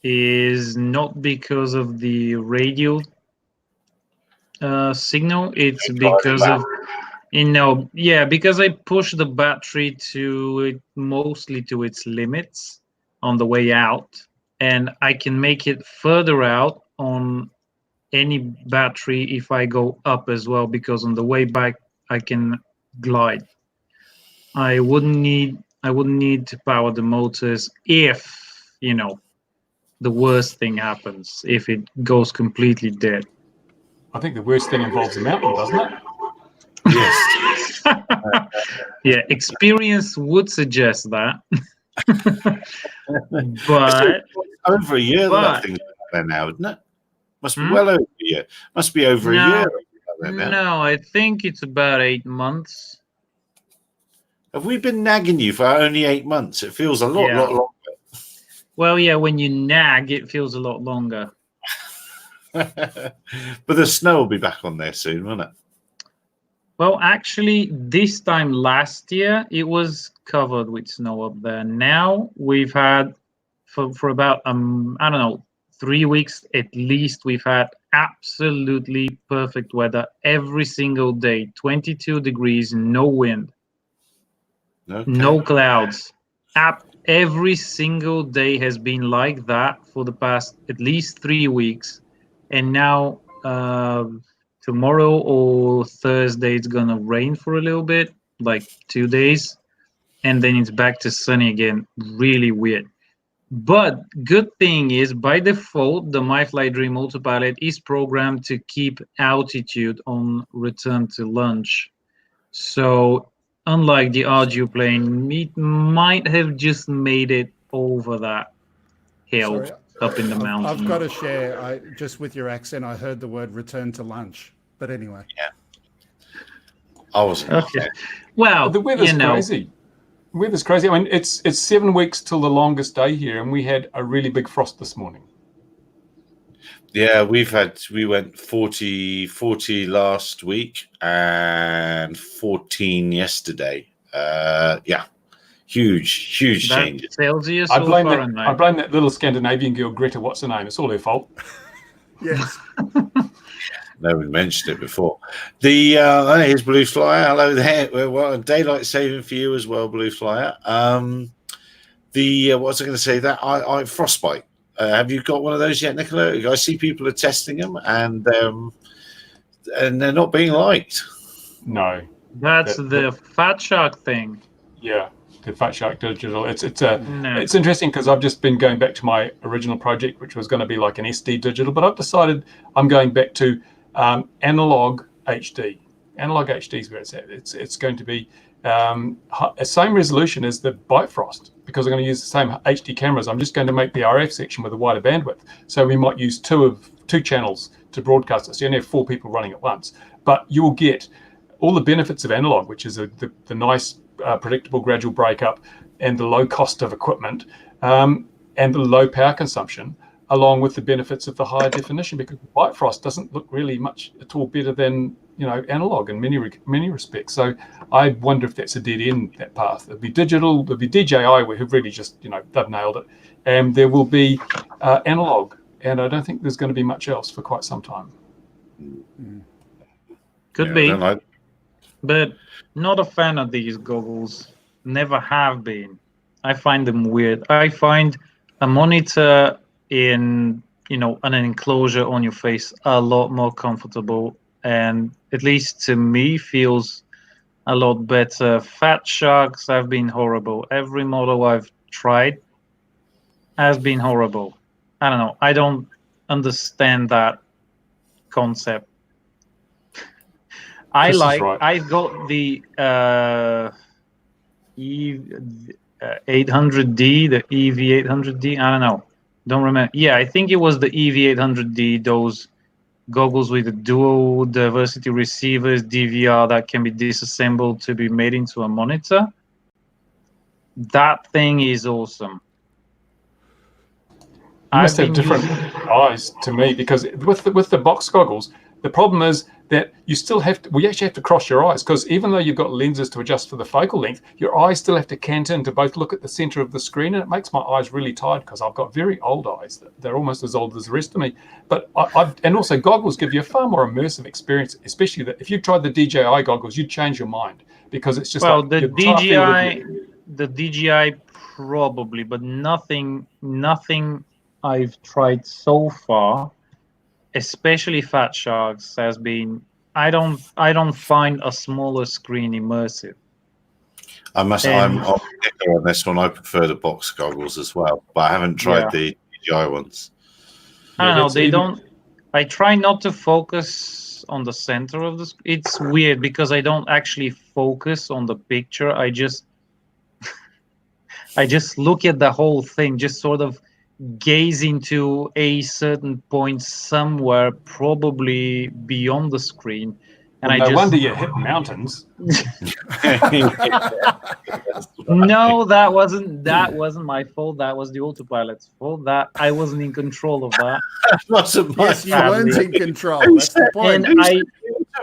is not because of the radio signal. It's because of, because I push the battery mostly to its limits on the way out, and I can make it further out on any battery if I go up as well, because on the way back I can glide. I wouldn't need to power the motors if, the worst thing happens, if it goes completely dead. I think the worst thing involves a mountain, doesn't it? Yes. Yeah, experience would suggest that. But over a year that thing's there now, isn't it? Must be well over a year. Must be over a year. No, I think it's about 8 months. Have we been nagging you for only 8 months? It feels a lot longer. Well, yeah, when you nag, it feels a lot longer. But the snow will be back on there soon, won't it? Well, actually, this time last year, it was covered with snow up there. Now we've had, for about, 3 weeks at least, we've had absolutely perfect weather every single day. 22 degrees, no wind, no clouds. Every single day has been like that for the past at least 3 weeks. And now tomorrow or Thursday, it's going to rain for a little bit, like 2 days. And then it's back to sunny again. Really weird. But good thing is, by default, the MyFly Dream autopilot is programmed to keep altitude on return to launch. So unlike the Arduino plane, it might have just made it over that hill Sorry, up in the mountain. I've got to share. Just with your accent, I heard the word "return to lunch." But anyway, I was Okay. Well, The weather's you know, crazy. The weather's crazy. I mean, it's 7 weeks till the longest day here, and we had a really big frost this morning. Yeah, we went 40 last week and 14 yesterday. Yeah, huge that changes. Celsius I or blame Fahrenheit? that little Scandinavian girl, Greta. What's her name? It's all her fault. yes. No one mentioned it before. Here's Blue Flyer. Hello there. Well, daylight saving for you as well, Blue Flyer. What was I going to say? That I frostbite. Have you got one of those yet, Nicola? I see people are testing them, and they're not being liked. No. That's the Fat Shark thing. Yeah, the Fat Shark Digital. It's No. it's interesting because I've just been going back to my original project, which was going to be like an SD digital, but I've decided I'm going back to analog HD. Analog HD is where it's at. It's going to be same resolution as the Bifrost because I'm going to use the same HD cameras. I'm just going to make the RF section with a wider bandwidth. So we might use two channels to broadcast it. So you only have 4 people running at once, but you will get all the benefits of analog, which is the nice, predictable, gradual breakup and the low cost of equipment and the low power consumption, along with the benefits of the higher definition, because Bifrost doesn't look really much at all better than analog in many respects. So I wonder if that's a dead end, that path. It'll be digital, there'll be DJI who've really just they've nailed it, and there will be analog, and I don't think there's going to be much else for quite some time. Could be. But not a fan of these goggles. Never have been. I find them weird. I find a monitor in an enclosure on your face a lot more comfortable, and at least to me feels a lot better. Fat Sharks have been horrible. Every model I've tried has been horrible. I don't know. I don't understand that concept. I've got the 800D, the EV800D. I don't know. Don't remember. Yeah, I think it was the EV800D, those goggles with the dual diversity receivers, DVR that can be disassembled to be made into a monitor. That thing is awesome. You must have different eyes to me, because with the box goggles, the problem is that you still we actually have to cross your eyes, because even though you've got lenses to adjust for the focal length, your eyes still have to cant in to both look at the center of the screen, and it makes my eyes really tired because I've got very old eyes. They're almost as old as the rest of me. But and also goggles give you a far more immersive experience, especially that if you tried the DJI goggles, you'd change your mind, because it's just the DJI probably, but nothing I've tried so far, especially Fat Sharks, has been. I don't find a smaller screen immersive. I'm on this one. I prefer the box goggles as well, but I haven't tried the DJI ones. I don't know. They don't. I try not to focus on the center of the screen. It's weird because I don't actually focus on the picture. I just look at the whole thing, just sort of gaze into a certain point somewhere, probably beyond the screen. And no wonder you hit mountains. No, that wasn't my fault. That was the autopilot's fault. That I wasn't in control of that. Wasn't my Yes, you weren't in control. That's the point. And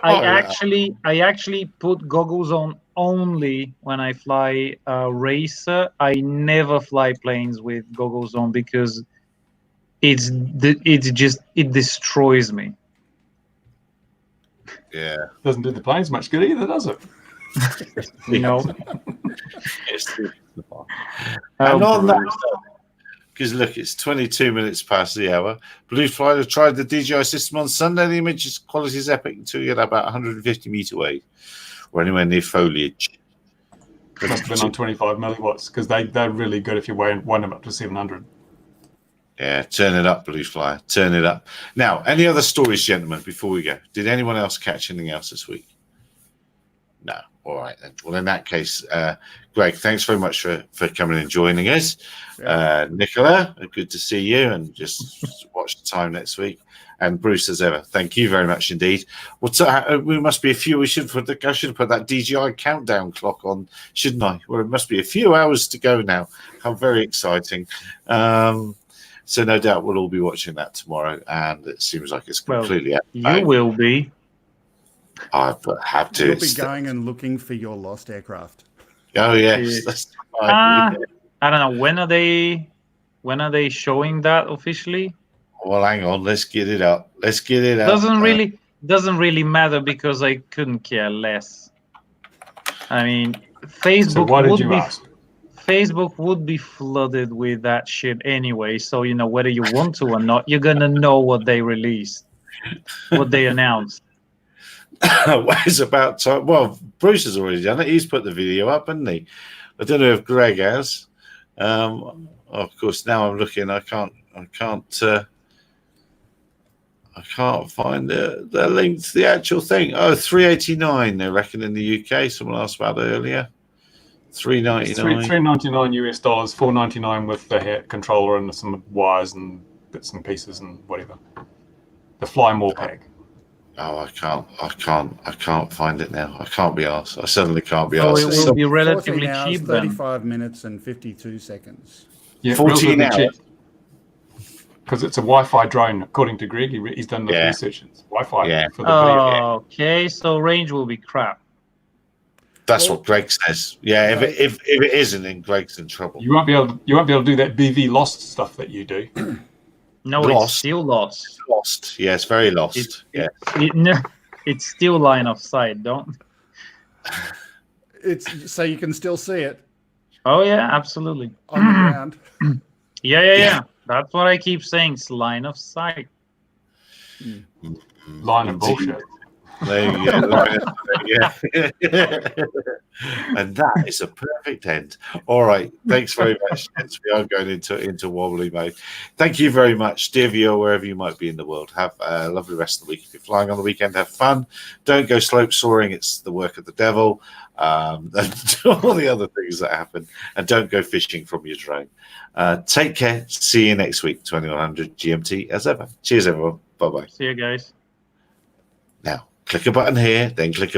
I actually put goggles on only when I fly a racer. I never fly planes with goggles on because it destroys me. Yeah, doesn't do the planes much good either, does it? No. And on that, because look, it's 22 minutes past the hour. Blue Flyer tried the DJI system on Sunday. The image quality is epic until you get about 150 meters away or anywhere near foliage. It must have been on 25 milliwatts, because they're really good if you wind them up to 700. Yeah, turn it up, Blue Flyer. Turn it up. Now, any other stories, gentlemen, before we go? Did anyone else catch anything else this week? No. All right, then. Well, in that case, Greg, thanks very much for coming and joining us. Yeah. Nicola, good to see you, and just watch the time next week. And Bruce, as ever, thank you very much indeed. We must be a few. I should have put that DJI countdown clock on, shouldn't I? Well, it must be a few hours to go now. How very exciting! So no doubt we'll all be watching that tomorrow, and it seems like it's completely. You will be. I have to. You'll be going and looking for your lost aircraft. Oh yes. That's I don't know. When are they showing that officially? Well, hang on. Let's get it up. Doesn't really matter because I couldn't care less. I mean, Facebook. So why did you ask? Facebook would be flooded with that shit anyway. So whether you want to or not, you're gonna know what they released, what they announced. It's about time. Well, Bruce has already done it. He's put the video up, hasn't he? I don't know if Greg has. Of course, now I'm looking. I can't find the link to the actual thing. Oh, $389. They reckon in the UK. Someone asked about it earlier. $399. $399 US, $499 with the head controller and some wires and bits and pieces and whatever. The Fly More pack. Oh, I can't find it now. I can't be asked. I certainly can't be Oh, asked. it will be relatively 14 hours, cheap then. 35 minutes and 52 seconds. Yeah, 14 hours. Because it's a Wi-Fi drone, according to Greg. He's done the research. It's Wi-Fi for the video. Okay, so range will be crap. That's what Greg says. Yeah, if it isn't, then Greg's in trouble. You won't be able to do that BV lost stuff that you do. No, Lost. it's still lost. Lost. Yeah, it's very lost. It's still line of sight. Don't. It's so you can still see it Oh yeah, absolutely. on the ground. Yeah. That's what I keep saying. It's line of sight. Line of bullshit. There you go. And that is a perfect end. All right. Thanks very much. We are going into wobbly mode. Thank you very much, dear viewer, wherever you might be in the world. Have a lovely rest of the week. If you're flying on the weekend, have fun. Don't go slope soaring. It's the work of the devil. And all the other things that happen. And don't go fishing from your drone. Take care. See you next week, 2100 GMT as ever. Cheers, everyone. Bye-bye. See you guys. Now, click a button here, then click a button